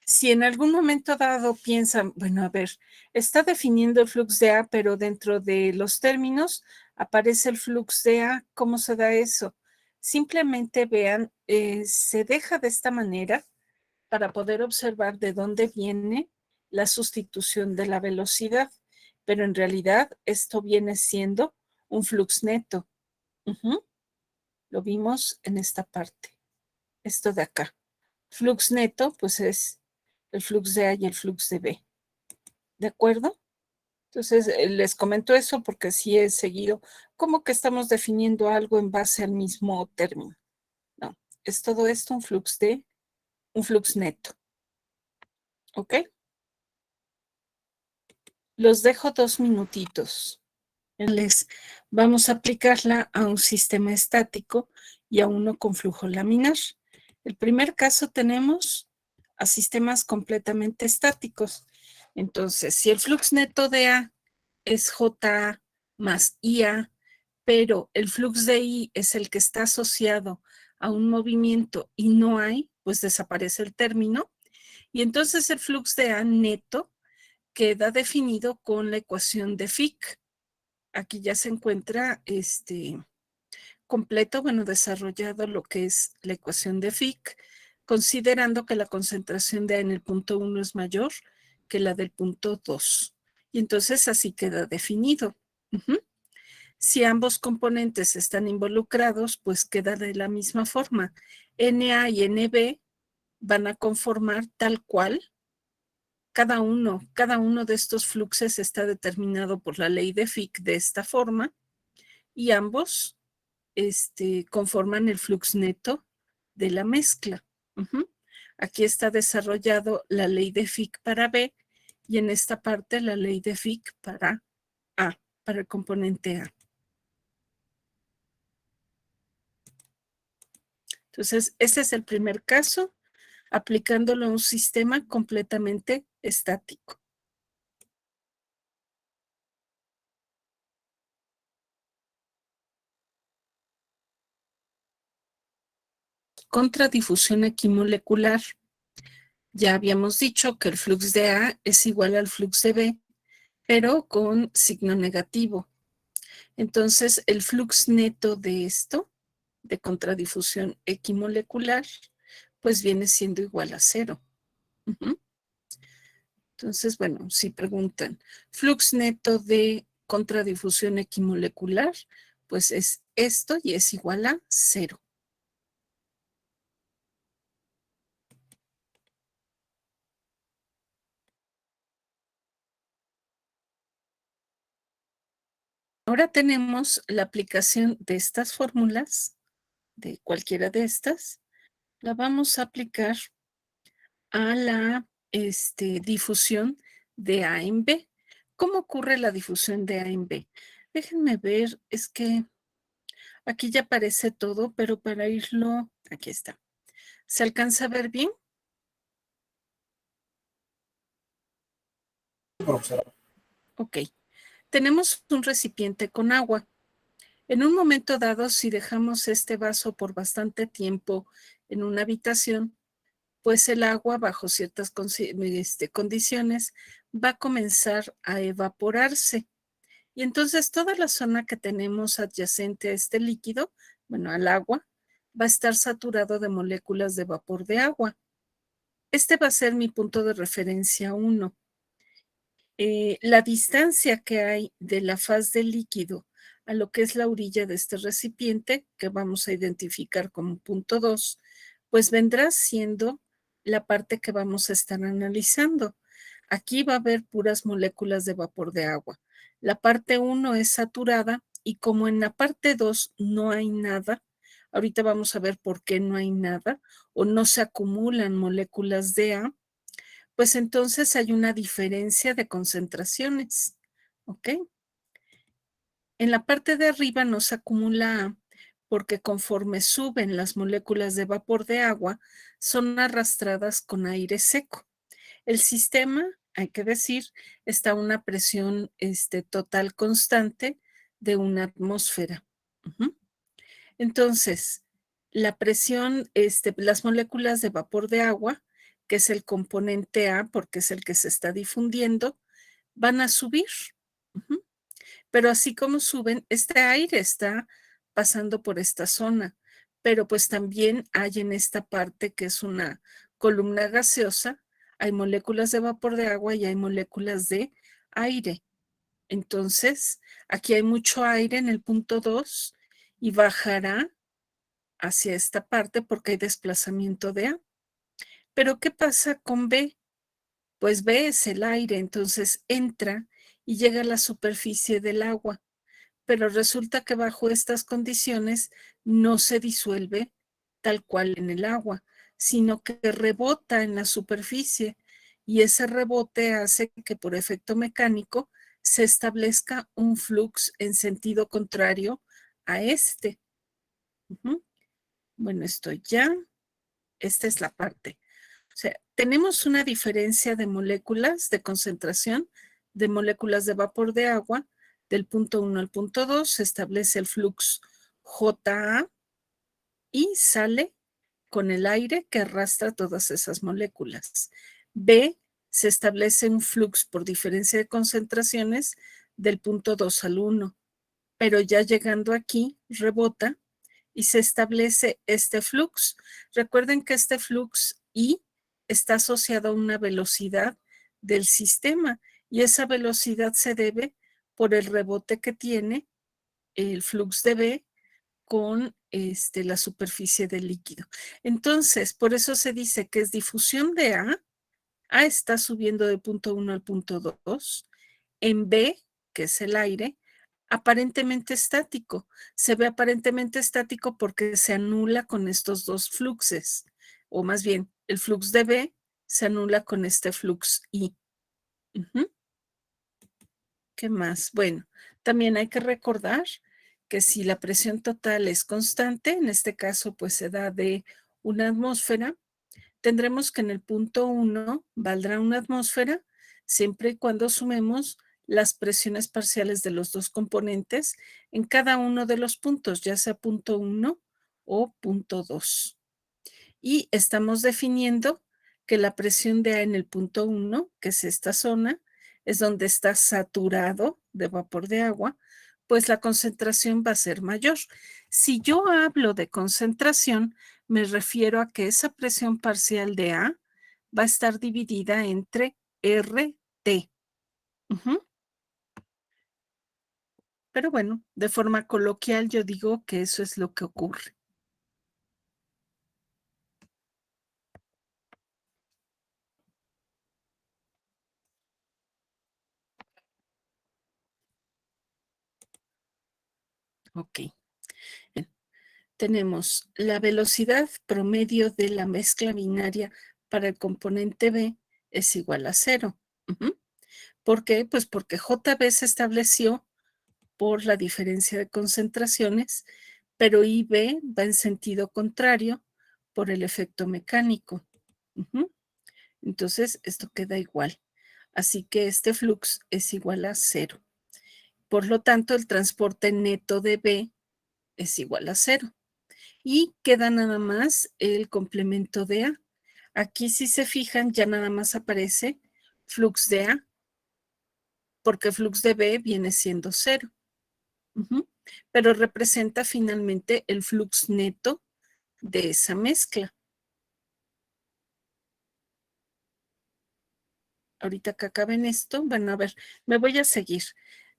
Si en algún momento dado piensan, bueno, a ver, está definiendo el flux de A, pero dentro de los términos aparece el flux de A, ¿cómo se da eso? Simplemente vean, se deja de esta manera para poder observar de dónde viene la sustitución de la velocidad, pero en realidad esto viene siendo un flux neto. Lo vimos en esta parte, esto de acá. Flux neto, pues es el flux de A y el flux de B. ¿De acuerdo? Entonces, les comento eso porque sí he seguido como que estamos definiendo algo en base al mismo término. No, es todo esto un flux neto. ¿Ok? Los dejo 2 minutitos. Les vamos a aplicarla a un sistema estático y a uno con flujo laminar. El primer caso tenemos a sistemas completamente estáticos. Entonces, si el flux neto de A es JA más IA, pero el flux de I es el que está asociado a un movimiento y no hay, pues desaparece el término. Y entonces el flux de A neto queda definido con la ecuación de Fick. Aquí ya se encuentra completo, bueno, desarrollado lo que es la ecuación de Fick, considerando que la concentración de A en el punto 1 es mayor que la del punto 2. Y entonces así queda definido. Si ambos componentes están involucrados, pues queda de la misma forma. NA y NB van a conformar tal cual. Cada uno de estos fluxos está determinado por la ley de Fick de esta forma y ambos conforman el flux neto de la mezcla. Aquí está desarrollado la ley de Fick para B y en esta parte la ley de Fick para A, para el componente A. Entonces, ese es el primer caso, aplicándolo a un sistema completamente estático. Contradifusión equimolecular. Ya habíamos dicho que el flux de A es igual al flux de B, pero con signo negativo. Entonces, el flux neto de esto, de contradifusión equimolecular, pues viene siendo igual a 0. Entonces, bueno, si preguntan, flux neto de contradifusión equimolecular, pues es esto y es igual a 0. Ahora tenemos la aplicación de estas fórmulas, de cualquiera de estas, la vamos a aplicar a la difusión de A en B. ¿Cómo ocurre la difusión de A en B? Déjenme ver, es que aquí ya aparece todo, pero para irlo, aquí está. ¿Se alcanza a ver bien? Ok. Tenemos un recipiente con agua. En un momento dado, si dejamos este vaso por bastante tiempo en una habitación, pues el agua bajo ciertas condiciones va a comenzar a evaporarse. Y entonces toda la zona que tenemos adyacente a este líquido, bueno, al agua, va a estar saturado de moléculas de vapor de agua. Este va a ser mi punto de referencia 1. La distancia que hay de la faz del líquido a lo que es la orilla de este recipiente, que vamos a identificar como punto 2, pues vendrá siendo la parte que vamos a estar analizando. Aquí va a haber puras moléculas de vapor de agua. La parte 1 es saturada y como en la parte 2 no hay nada, Ahorita vamos a ver por qué no hay nada o no se acumulan moléculas de A, pues entonces hay una diferencia de concentraciones, ¿ok? En la parte de arriba no se acumula A porque conforme suben las moléculas de vapor de agua, son arrastradas con aire seco. El sistema, hay que decir, está a una presión total constante de una atmósfera. Ujú. Entonces, la presión, las moléculas de vapor de agua, que es el componente A, porque es el que se está difundiendo, van a subir. Ujú. Pero así como suben, este aire está pasando por esta zona, pero pues también hay en esta parte que es una columna gaseosa, hay moléculas de vapor de agua y hay moléculas de aire. Entonces, aquí hay mucho aire en el punto 2 y bajará hacia esta parte porque hay desplazamiento de A. Pero ¿qué pasa con B? Pues B es el aire, entonces entra y llega a la superficie del agua. Pero resulta que bajo estas condiciones no se disuelve tal cual en el agua, sino que rebota en la superficie y ese rebote hace que por efecto mecánico se establezca un flux en sentido contrario a este. Ujú. Bueno, esto ya, esta es la parte. O sea, tenemos una diferencia de moléculas de concentración de moléculas de vapor de agua del punto 1 al punto 2, se establece el flux JA y sale con el aire que arrastra todas esas moléculas. B, se establece un flux por diferencia de concentraciones del punto 2 al 1, pero ya llegando aquí rebota y se establece este flux. Recuerden que este flux I está asociado a una velocidad del sistema y esa velocidad se debe por el rebote que tiene el flux de B con la superficie del líquido. Entonces, por eso se dice que es difusión de A. A está subiendo de punto 1 al punto 2. En B, que es el aire, aparentemente estático. Se ve aparentemente estático porque se anula con estos dos fluxes, o más bien, el flux de B se anula con este flux I. Ujú. ¿Qué más? Bueno, también hay que recordar que si la presión total es constante, en este caso pues se da de una atmósfera, tendremos que en el punto 1 valdrá una atmósfera siempre y cuando sumemos las presiones parciales de los dos componentes en cada uno de los puntos, ya sea punto 1 o punto 2. Y estamos definiendo que la presión de A en el punto 1, que es esta zona, es donde está saturado de vapor de agua, pues la concentración va a ser mayor. Si yo hablo de concentración, me refiero a que esa presión parcial de A va a estar dividida entre RT. Ujú. Pero bueno, de forma coloquial yo digo que eso es lo que ocurre. Ok. Bien. Tenemos la velocidad promedio de la mezcla binaria para el componente B es igual a 0. Ujú. ¿Por qué? Pues porque JB se estableció por la diferencia de concentraciones, pero IB va en sentido contrario por el efecto mecánico. Ujú. Entonces, esto queda igual. Así que este flux es igual a 0. Por lo tanto, el transporte neto de B es igual a 0. Y queda nada más el complemento de A. Aquí, si se fijan, ya nada más aparece flux de A, porque flux de B viene siendo 0. Ujú. Pero representa finalmente el flux neto de esa mezcla. Ahorita que acaben esto, bueno, a ver, me voy a seguir.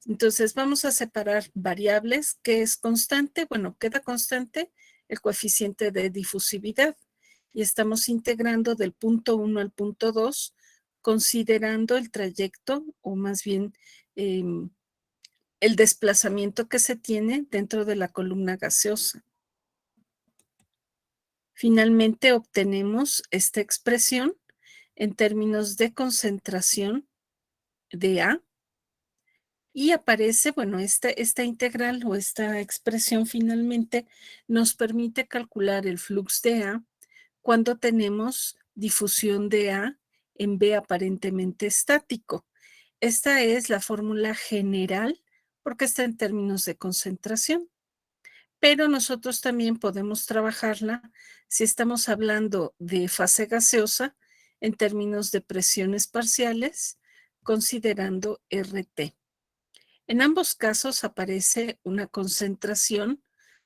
Entonces, vamos a separar variables. ¿Qué es constante? Bueno, queda constante el coeficiente de difusividad. Y estamos integrando del punto 1 al punto 2, considerando el trayecto, o más bien el desplazamiento que se tiene dentro de la columna gaseosa. Finalmente obtenemos esta expresión en términos de concentración de A y aparece, bueno, esta integral o esta expresión finalmente nos permite calcular el flux de A cuando tenemos difusión de A en B aparentemente estático. Esta es la fórmula general porque está en términos de concentración. Pero nosotros también podemos trabajarla si estamos hablando de fase gaseosa en términos de presiones parciales, considerando RT. En ambos casos aparece una concentración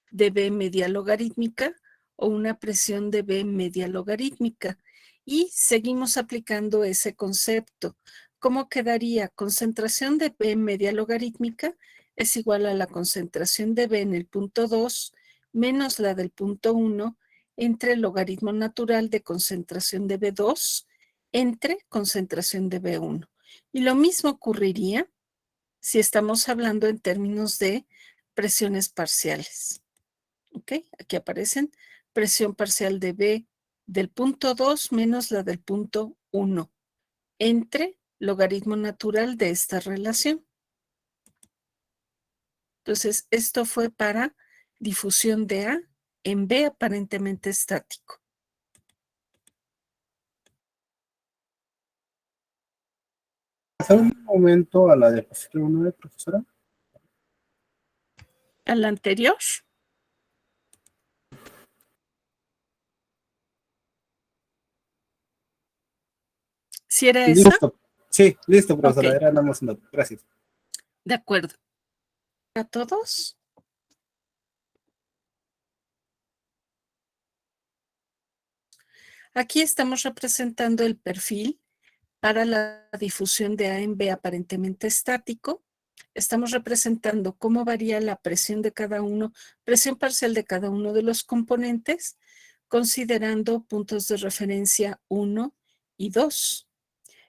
de B media logarítmica o una presión de B media logarítmica y seguimos aplicando ese concepto. ¿Cómo quedaría? Concentración de B media logarítmica es igual a la concentración de B en el punto 2 menos la del punto 1 entre el logaritmo natural de concentración de B2 entre concentración de B1. Y lo mismo ocurriría si estamos hablando en términos de presiones parciales. ¿Ok? Aquí aparecen presión parcial de B del punto 2 menos la del punto 1 entre logaritmo natural de esta relación. Entonces, esto fue para difusión de A en B aparentemente estático. ¿Pasar un momento a la diapositiva 9, profesora? ¿A la anterior? ¿Sí era esa? Listo. Sí, listo, profesora. Ok. Era nada más una. Gracias. De acuerdo. ¿A todos? Aquí estamos representando el perfil para la difusión de A en B aparentemente estático. Estamos representando cómo varía la presión de cada uno, presión parcial de cada uno de los componentes, considerando puntos de referencia 1 y 2.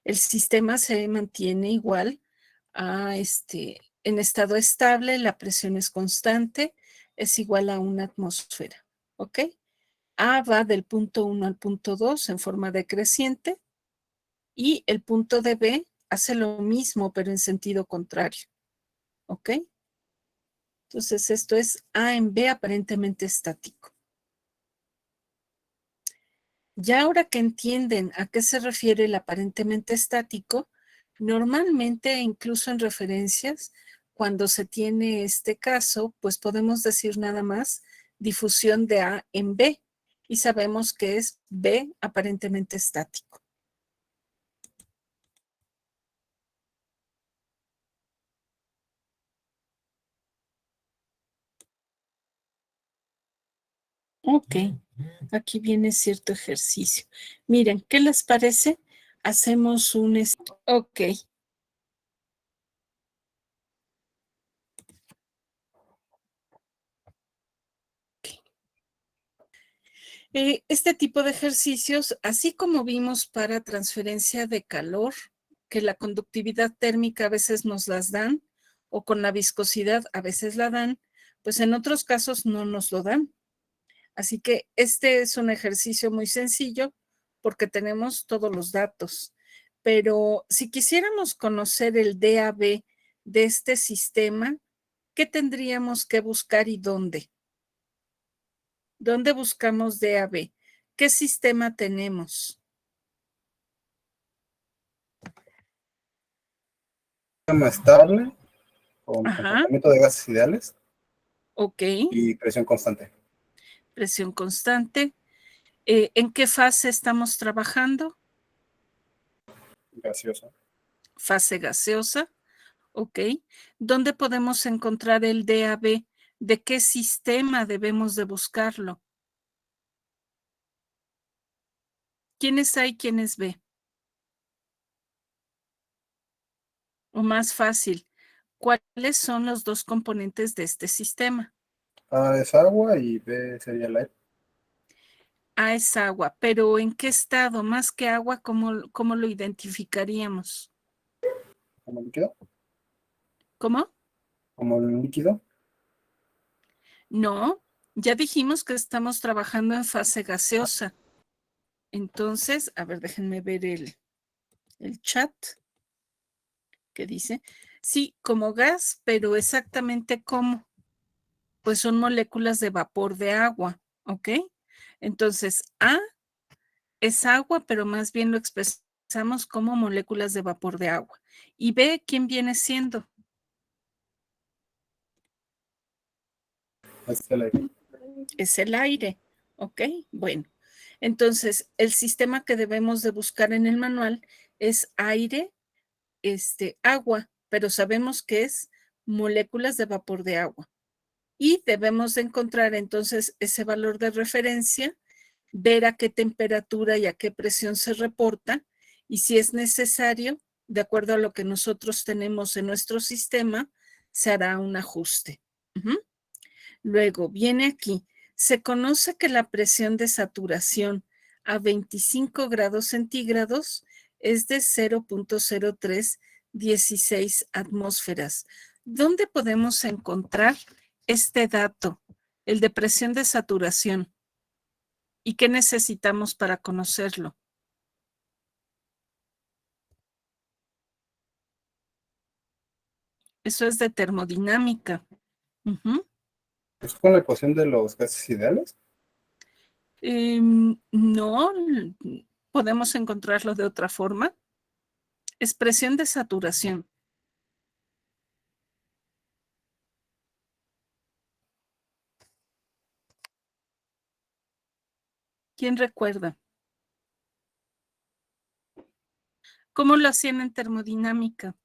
El sistema se mantiene igual en estado estable, la presión es constante, es igual a una atmósfera. ¿Ok? A va del punto 1 al punto 2 en forma decreciente y el punto de B hace lo mismo, pero en sentido contrario. ¿Ok? Entonces, esto es A en B aparentemente estático. Ya ahora que entienden a qué se refiere el aparentemente estático, normalmente, incluso en referencias, cuando se tiene este caso, pues podemos decir nada más difusión de A en B y sabemos que es B aparentemente estático. Ok, aquí viene cierto ejercicio. Miren, ¿qué les parece? Hacemos un... Ok. Este tipo de ejercicios, así como vimos para transferencia de calor, que la conductividad térmica a veces nos las dan, o con la viscosidad a veces la dan, pues en otros casos no nos lo dan. Así que este es un ejercicio muy sencillo porque tenemos todos los datos. Pero si quisiéramos conocer el DAB de este sistema, ¿qué tendríamos que buscar y dónde? ¿Dónde buscamos DAB? ¿Qué sistema tenemos? Sistema estable, con Ajá, comportamiento de gases ideales ok, y presión constante. presión constante. ¿En qué fase estamos trabajando? Gaseosa. Fase gaseosa, ok. ¿Dónde podemos encontrar el DAB? ¿De qué sistema debemos de buscarlo? ¿Quiénes hay, quiénes ve? O más fácil, ¿cuáles son los dos componentes de este sistema? A es agua y B sería el aire. A es agua, pero ¿en qué estado? Más que agua, ¿cómo lo identificaríamos? ¿Como líquido? ¿Cómo? ¿Como el líquido? No, Ya dijimos que estamos trabajando en fase gaseosa. Entonces, a ver, déjenme ver el chat que dice. Sí, como gas, pero exactamente cómo. Pues son moléculas de vapor de agua, ¿ok? Entonces, A es agua, pero más bien lo expresamos como moléculas de vapor de agua. Y B, ¿quién viene siendo? Es el aire. Es el aire, ¿ok? Bueno, entonces el sistema que debemos de buscar en el manual es aire, agua, pero sabemos que es moléculas de vapor de agua. Y debemos de encontrar entonces ese valor de referencia, ver a qué temperatura y a qué presión se reporta y si es necesario, de acuerdo a lo que nosotros tenemos en nuestro sistema, se hará un ajuste. Luego viene aquí, se conoce que la presión de saturación a 25 grados centígrados es de 0.0316 atmósferas. ¿Dónde podemos encontrar este dato, el de presión de saturación? ¿Y qué necesitamos para conocerlo? Eso es de termodinámica. ¿Es con la ecuación de los gases ideales? No, podemos encontrarlo de otra forma. Es presión de saturación. ¿Quién recuerda? ¿Cómo lo hacían en termodinámica?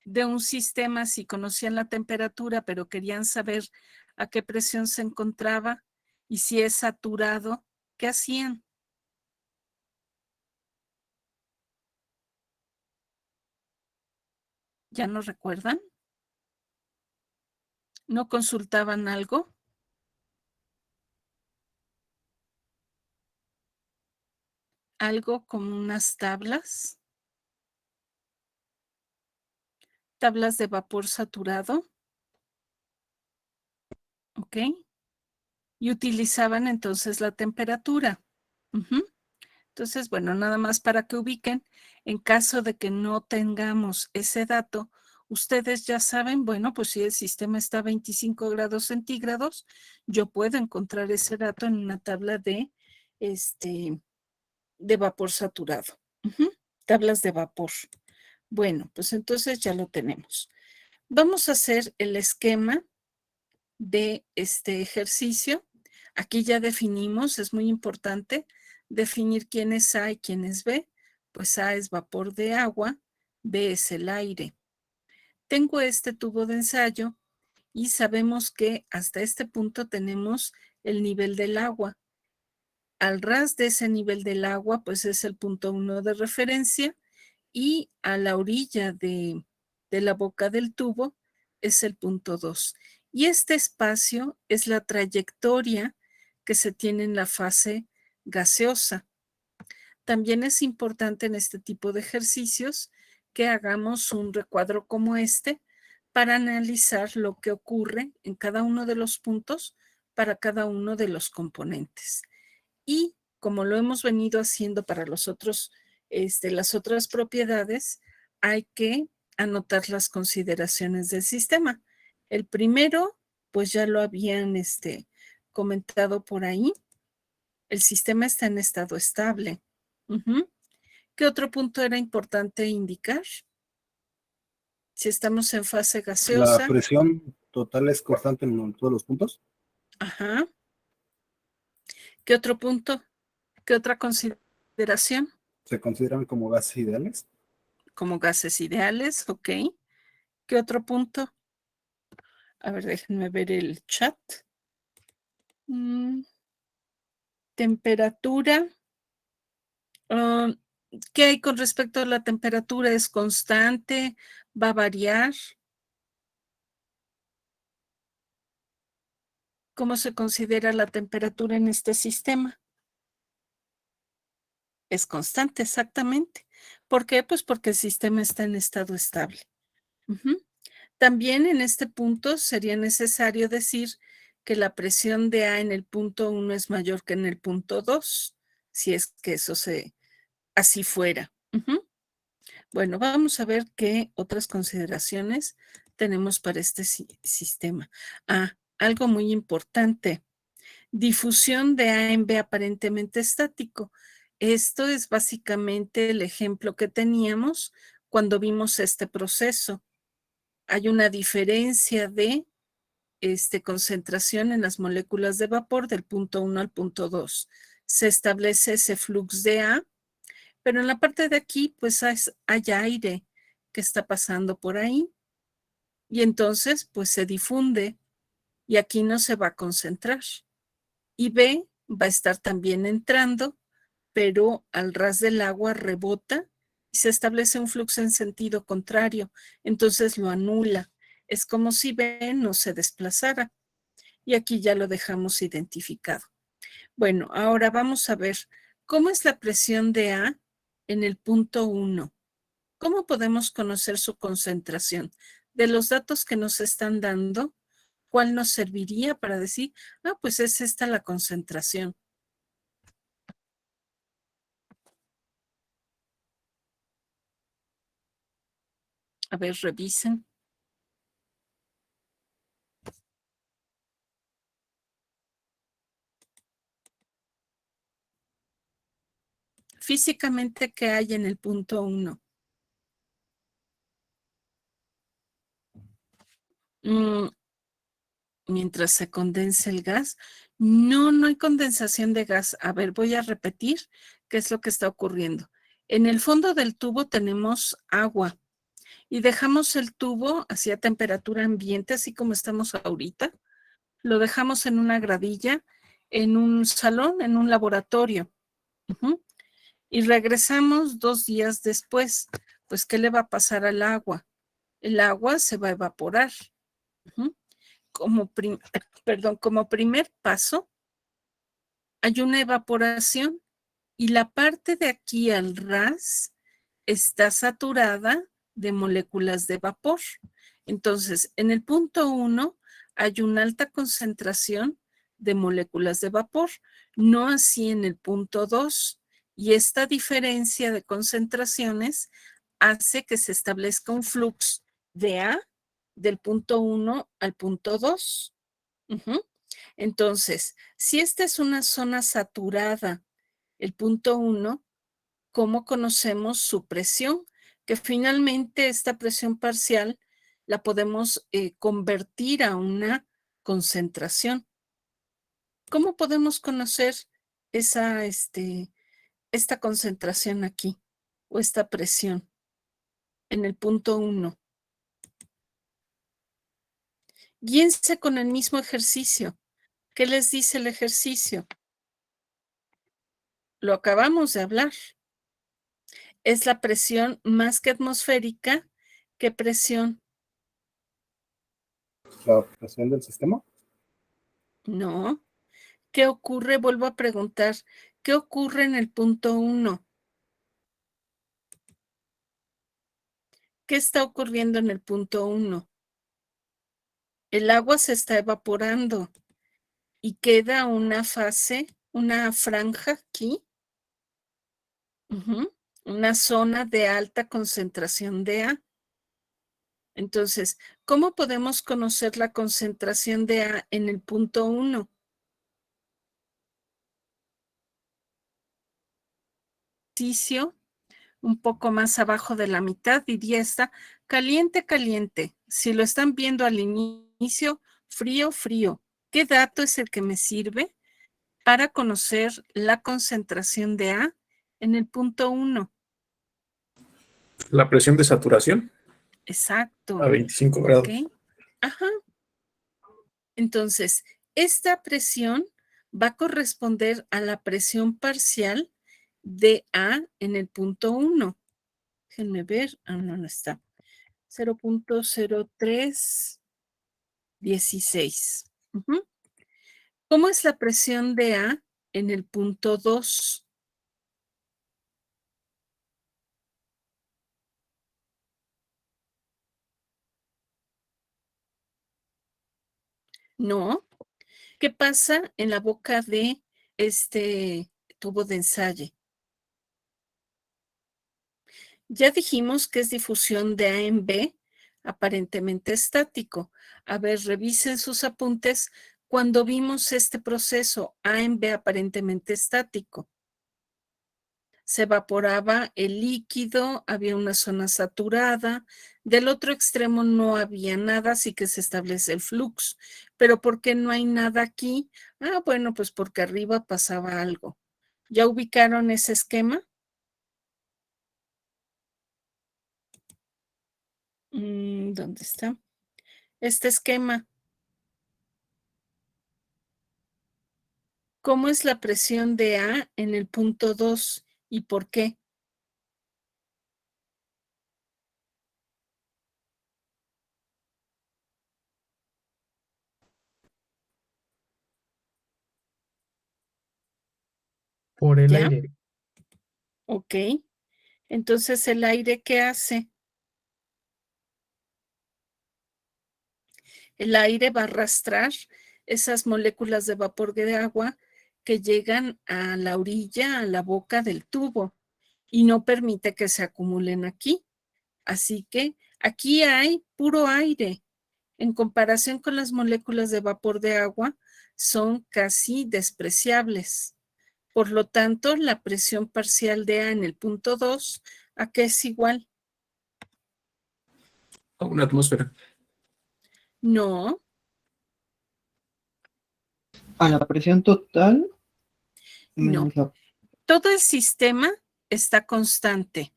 De un sistema, si conocían la temperatura, pero querían saber a qué presión se encontraba y si es saturado, ¿qué hacían? ¿Ya no recuerdan? ¿No consultaban algo? Algo como unas tablas. Tablas de vapor saturado. ¿Ok? Y utilizaban entonces la temperatura. Entonces, bueno, nada más para que ubiquen, en caso de que no tengamos ese dato, ustedes ya saben, bueno, pues si el sistema está a 25 grados centígrados, yo puedo encontrar ese dato en una tabla de vapor saturado. Tablas de vapor. Bueno, pues entonces ya lo tenemos. Vamos a hacer el esquema de este ejercicio. Aquí ya definimos, es muy importante definir quién es A y quién es B. Pues A es vapor de agua, B es el aire. Tengo este tubo de ensayo y sabemos que hasta este punto tenemos el nivel del agua. Al ras de ese nivel del agua, pues es el punto 1 de referencia y a la orilla de la boca del tubo es el punto 2. Y este espacio es la trayectoria que se tiene en la fase gaseosa. También es importante en este tipo de ejercicios que hagamos un recuadro como este para analizar lo que ocurre en cada uno de los puntos para cada uno de los componentes. Y como lo hemos venido haciendo para los otros, las otras propiedades, hay que anotar las consideraciones del sistema. El primero, pues ya lo habían comentado por ahí. El sistema está en estado estable. ¿Qué otro punto era importante indicar? Si estamos en fase La gaseosa. presión total es constante en todos los puntos. Ajá. ¿Qué otro punto? ¿Qué otra consideración? Se consideran como gases ideales. Como gases ideales, ok. ¿Qué otro punto? A ver, déjenme ver el chat. Temperatura. ¿Qué hay con respecto a la temperatura? ¿Es constante? ¿Va a variar? ¿Cómo se considera la temperatura en este sistema? Es constante, exactamente. ¿Por qué? Pues porque el sistema está en estado estable. También en este punto sería necesario decir que la presión de A en el punto 1 es mayor que en el punto 2, si es que eso así fuera. Bueno, vamos a ver qué otras consideraciones tenemos para este sistema. Algo muy importante. Difusión de A en B aparentemente estático. Esto es básicamente el ejemplo que teníamos cuando vimos este proceso. Hay una diferencia de concentración en las moléculas de vapor del punto 1 al punto 2. Se establece ese flux de A, pero en la parte de aquí pues hay aire que está pasando por ahí y entonces pues se difunde y aquí no se va a concentrar. Y B va a estar también entrando, pero al ras del agua rebota y se establece un flujo en sentido contrario, entonces lo anula. Es como si B no se desplazara. Y aquí ya lo dejamos identificado. Bueno, ahora vamos a ver cómo es la presión de A en el punto 1. ¿Cómo podemos conocer su concentración? De los datos que nos están dando, ¿cuál nos serviría para decir, pues es esta la concentración? A ver, revisen. Físicamente, ¿qué hay en el punto 1? Mientras se condensa el gas. No hay condensación de gas. A ver, voy a repetir qué es lo que está ocurriendo. En el fondo del tubo tenemos agua y dejamos el tubo hacia temperatura ambiente, así como estamos ahorita. Lo dejamos en una gradilla, en un salón, en un laboratorio. Y regresamos 2 días después. Pues, ¿qué le va a pasar al agua? El agua se va a evaporar. Como primer paso, hay una evaporación y la parte de aquí al ras está saturada de moléculas de vapor. Entonces, en el punto 1 hay una alta concentración de moléculas de vapor, no así en el punto 2. Y esta diferencia de concentraciones hace que se establezca un flux de A del punto 1 al punto 2. Entonces, si esta es una zona saturada, el punto 1, ¿cómo conocemos su presión? Que finalmente esta presión parcial la podemos convertir a una concentración. ¿Cómo podemos conocer esta concentración aquí o esta presión en el punto 1? Guíense con el mismo ejercicio. ¿Qué les dice el ejercicio? Lo acabamos de hablar. Es la presión más que atmosférica. ¿Qué presión? La presión del sistema. No. ¿Qué ocurre? Vuelvo a preguntar. ¿Qué ocurre en el punto 1? ¿Qué está ocurriendo en el punto 1? El agua se está evaporando y queda una fase, una franja aquí, una zona de alta concentración de A. Entonces, ¿cómo podemos conocer la concentración de A en el punto 1? Un poco más abajo de la mitad, diría está caliente, caliente. Si lo están viendo al inicio, frío, frío. ¿Qué dato es el que me sirve para conocer la concentración de A en el punto 1? La presión de saturación Exacto. a 25 grados. ¿Okay? Ajá. Entonces, esta presión va a corresponder a la presión parcial de A en el punto 1. Déjenme ver. No está. 0.0316. ¿Cómo es la presión de A en el punto 2? No. ¿Qué pasa en la boca de este tubo de ensayo? Ya dijimos que es difusión de A en B, aparentemente estático. A ver, revisen sus apuntes cuando vimos este proceso A en B aparentemente estático. Se evaporaba el líquido, había una zona saturada, del otro extremo no había nada, así que se establece el flux. Pero ¿por qué no hay nada aquí? Ah, bueno, pues porque arriba pasaba algo. ¿Ya ubicaron ese esquema? ¿Dónde está? Este esquema. ¿Cómo es la presión de A en el punto 2 y por qué? Por el ¿Ya? aire. Ok. Entonces, ¿el aire qué hace? El aire va a arrastrar esas moléculas de vapor de agua que llegan a la orilla, a la boca del tubo, y no permite que se acumulen aquí. Así que aquí hay puro aire. En comparación con las moléculas de vapor de agua, son casi despreciables. Por lo tanto, la presión parcial de A en el punto 2, ¿a qué es igual? A una atmósfera. No, A la presión total no. menos la... Todo el sistema está constante.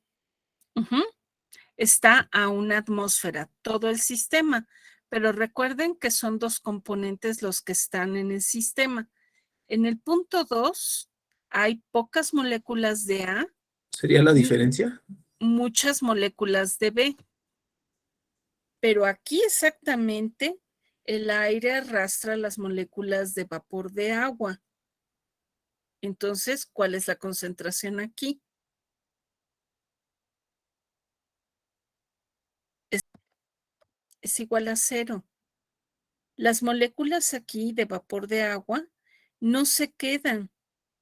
Ujú. Está a una atmósfera, todo el sistema. Pero recuerden que son dos componentes los que están en el sistema. En el punto 2 hay pocas moléculas de A ¿Sería la y diferencia? muchas moléculas de B. Pero aquí exactamente el aire arrastra las moléculas de vapor de agua. Entonces, ¿cuál es la concentración aquí? Es igual a 0. Las moléculas aquí de vapor de agua no se quedan,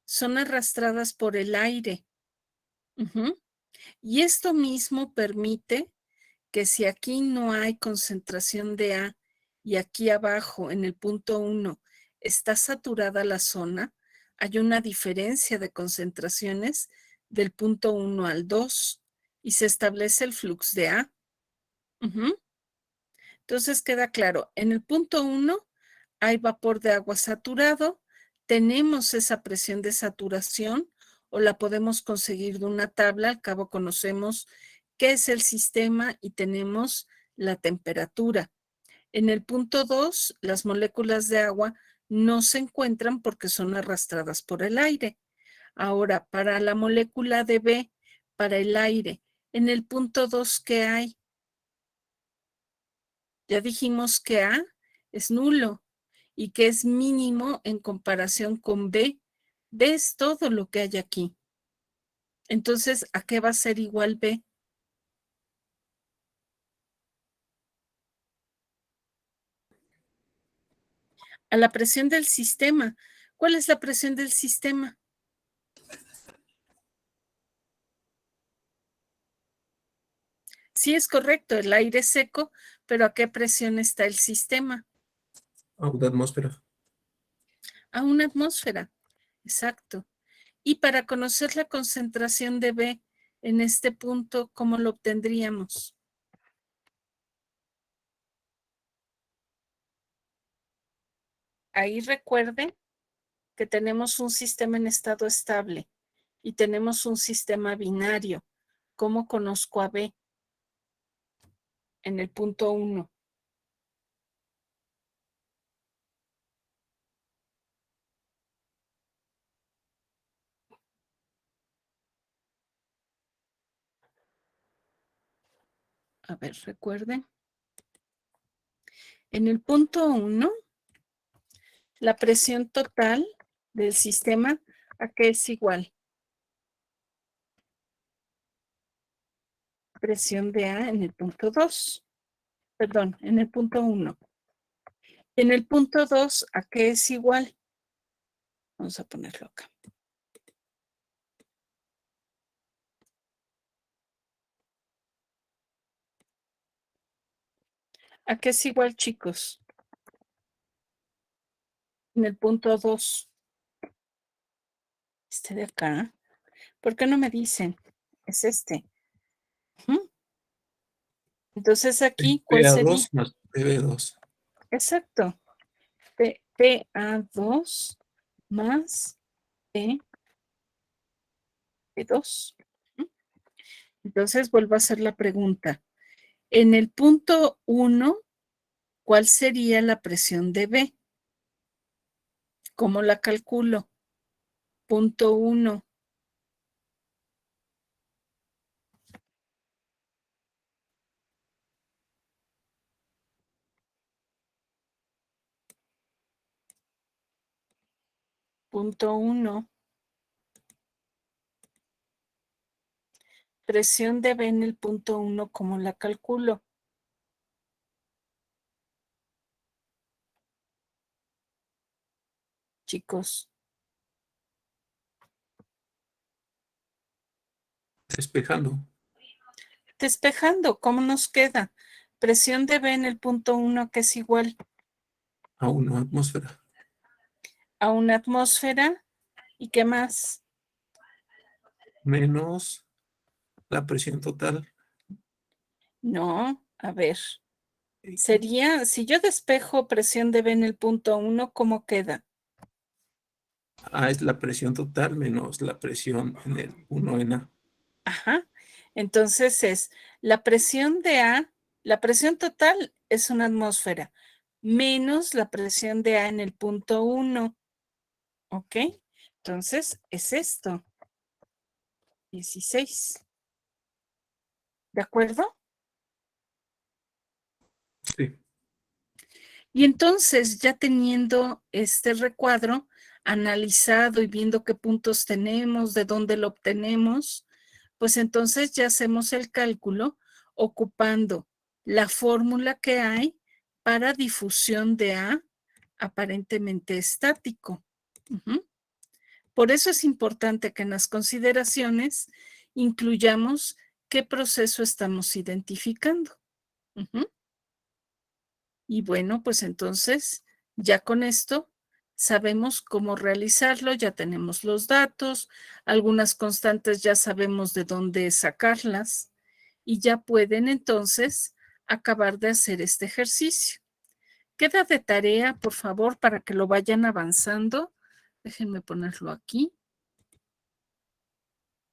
son arrastradas por el aire. Ujú. Y esto mismo permite que si aquí no hay concentración de A y aquí abajo en el punto 1 está saturada la zona, hay una diferencia de concentraciones del punto 1 al 2 y se establece el flux de A. Ujú. Entonces queda claro, en el punto 1 hay vapor de agua saturado, tenemos esa presión de saturación o la podemos conseguir de una tabla, al cabo conocemos qué es el sistema y tenemos la temperatura. En el punto 2, las moléculas de agua no se encuentran porque son arrastradas por el aire. Ahora, para la molécula de B, para el aire, en el punto 2, ¿qué hay? Ya dijimos que A es nulo y que es mínimo en comparación con B. B es todo lo que hay aquí. Entonces, ¿a qué va a ser igual B? A la presión del sistema. ¿Cuál es la presión del sistema? Sí, es correcto, el aire es seco, pero ¿a qué presión está el sistema? A una atmósfera. A una atmósfera. Exacto. Y para conocer la concentración de B en este punto, ¿cómo lo obtendríamos? Ahí recuerden que tenemos un sistema en estado estable y tenemos un sistema binario. ¿Cómo conozco a B? En el punto 1. A ver, recuerden. En el punto 1, la presión total del sistema, ¿a qué es igual? Presión de A en el punto 2. Perdón, en el punto 1. En el punto 2, ¿a qué es igual? Vamos a ponerlo acá. ¿A qué es igual, chicos? En el punto 2. Este de acá. ¿Por qué no me dicen? Es este. Ujú. Entonces aquí, ¿cuál sería? PA2 más PB2. Exacto. PA2 más P2. Entonces vuelvo a hacer la pregunta. En el punto 1, ¿cuál sería la presión de B? ¿Cómo la calculo? Punto 1. Punto 1. Presión de B en el punto 1, ¿cómo la calculo? Chicos, Despejando despejando, ¿cómo nos queda? Presión de B en el punto 1, que es igual a una atmósfera. a una atmósfera. ¿Y qué más? Menos la presión total. No, a ver. Sería, si yo despejo presión de B en el punto 1, ¿cómo queda? Es la presión total menos la presión en el 1 en A. Ajá. Entonces es la presión de A, la presión total es una atmósfera, menos la presión de A en el punto 1. ¿Ok? Entonces es esto. 16. ¿De acuerdo? Sí. Y entonces, ya teniendo este recuadro analizado y viendo qué puntos tenemos, de dónde lo obtenemos, pues entonces ya hacemos el cálculo ocupando la fórmula que hay para difusión de A aparentemente estático. Ujú. Por eso es importante que en las consideraciones incluyamos qué proceso estamos identificando. Ujú. Y bueno, pues entonces ya con esto sabemos cómo realizarlo, ya tenemos los datos, algunas constantes ya sabemos de dónde sacarlas y ya pueden entonces acabar de hacer este ejercicio. Queda de tarea, por favor, para que lo vayan avanzando. Déjenme ponerlo aquí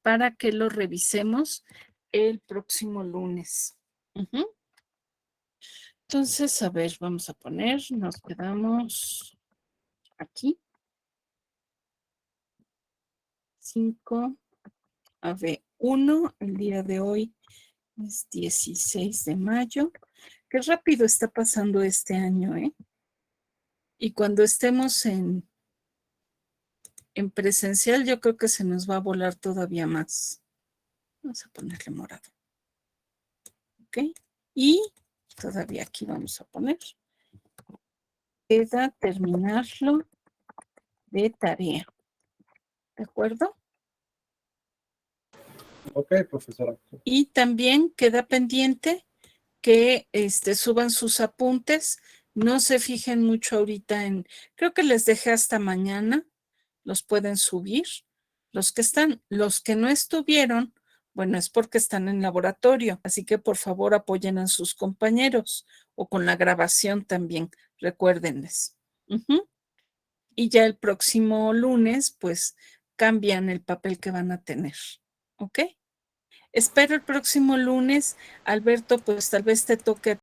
para que lo revisemos el próximo lunes. Ujú. Entonces, a ver, vamos a poner, nos quedamos aquí. 5, a ver, 1, el día de hoy es 16 de mayo. Qué rápido está pasando este año, ¿eh? Y cuando estemos en presencial, yo creo que se nos va a volar todavía más. Vamos a ponerle morado. ¿Ok? Y todavía aquí vamos a poner. Queda terminarlo de tarea. ¿De acuerdo? Ok, profesora. Y también queda pendiente que suban sus apuntes. No se fijen mucho ahorita creo que les dejé hasta mañana, los pueden subir. Los que no estuvieron, bueno, es porque están en laboratorio, así que por favor apoyen a sus compañeros o con la grabación también, recuérdenles. Ujú. Y ya el próximo lunes, pues cambian el papel que van a tener, ¿ok? Espero el próximo lunes, Alberto, pues tal vez te toque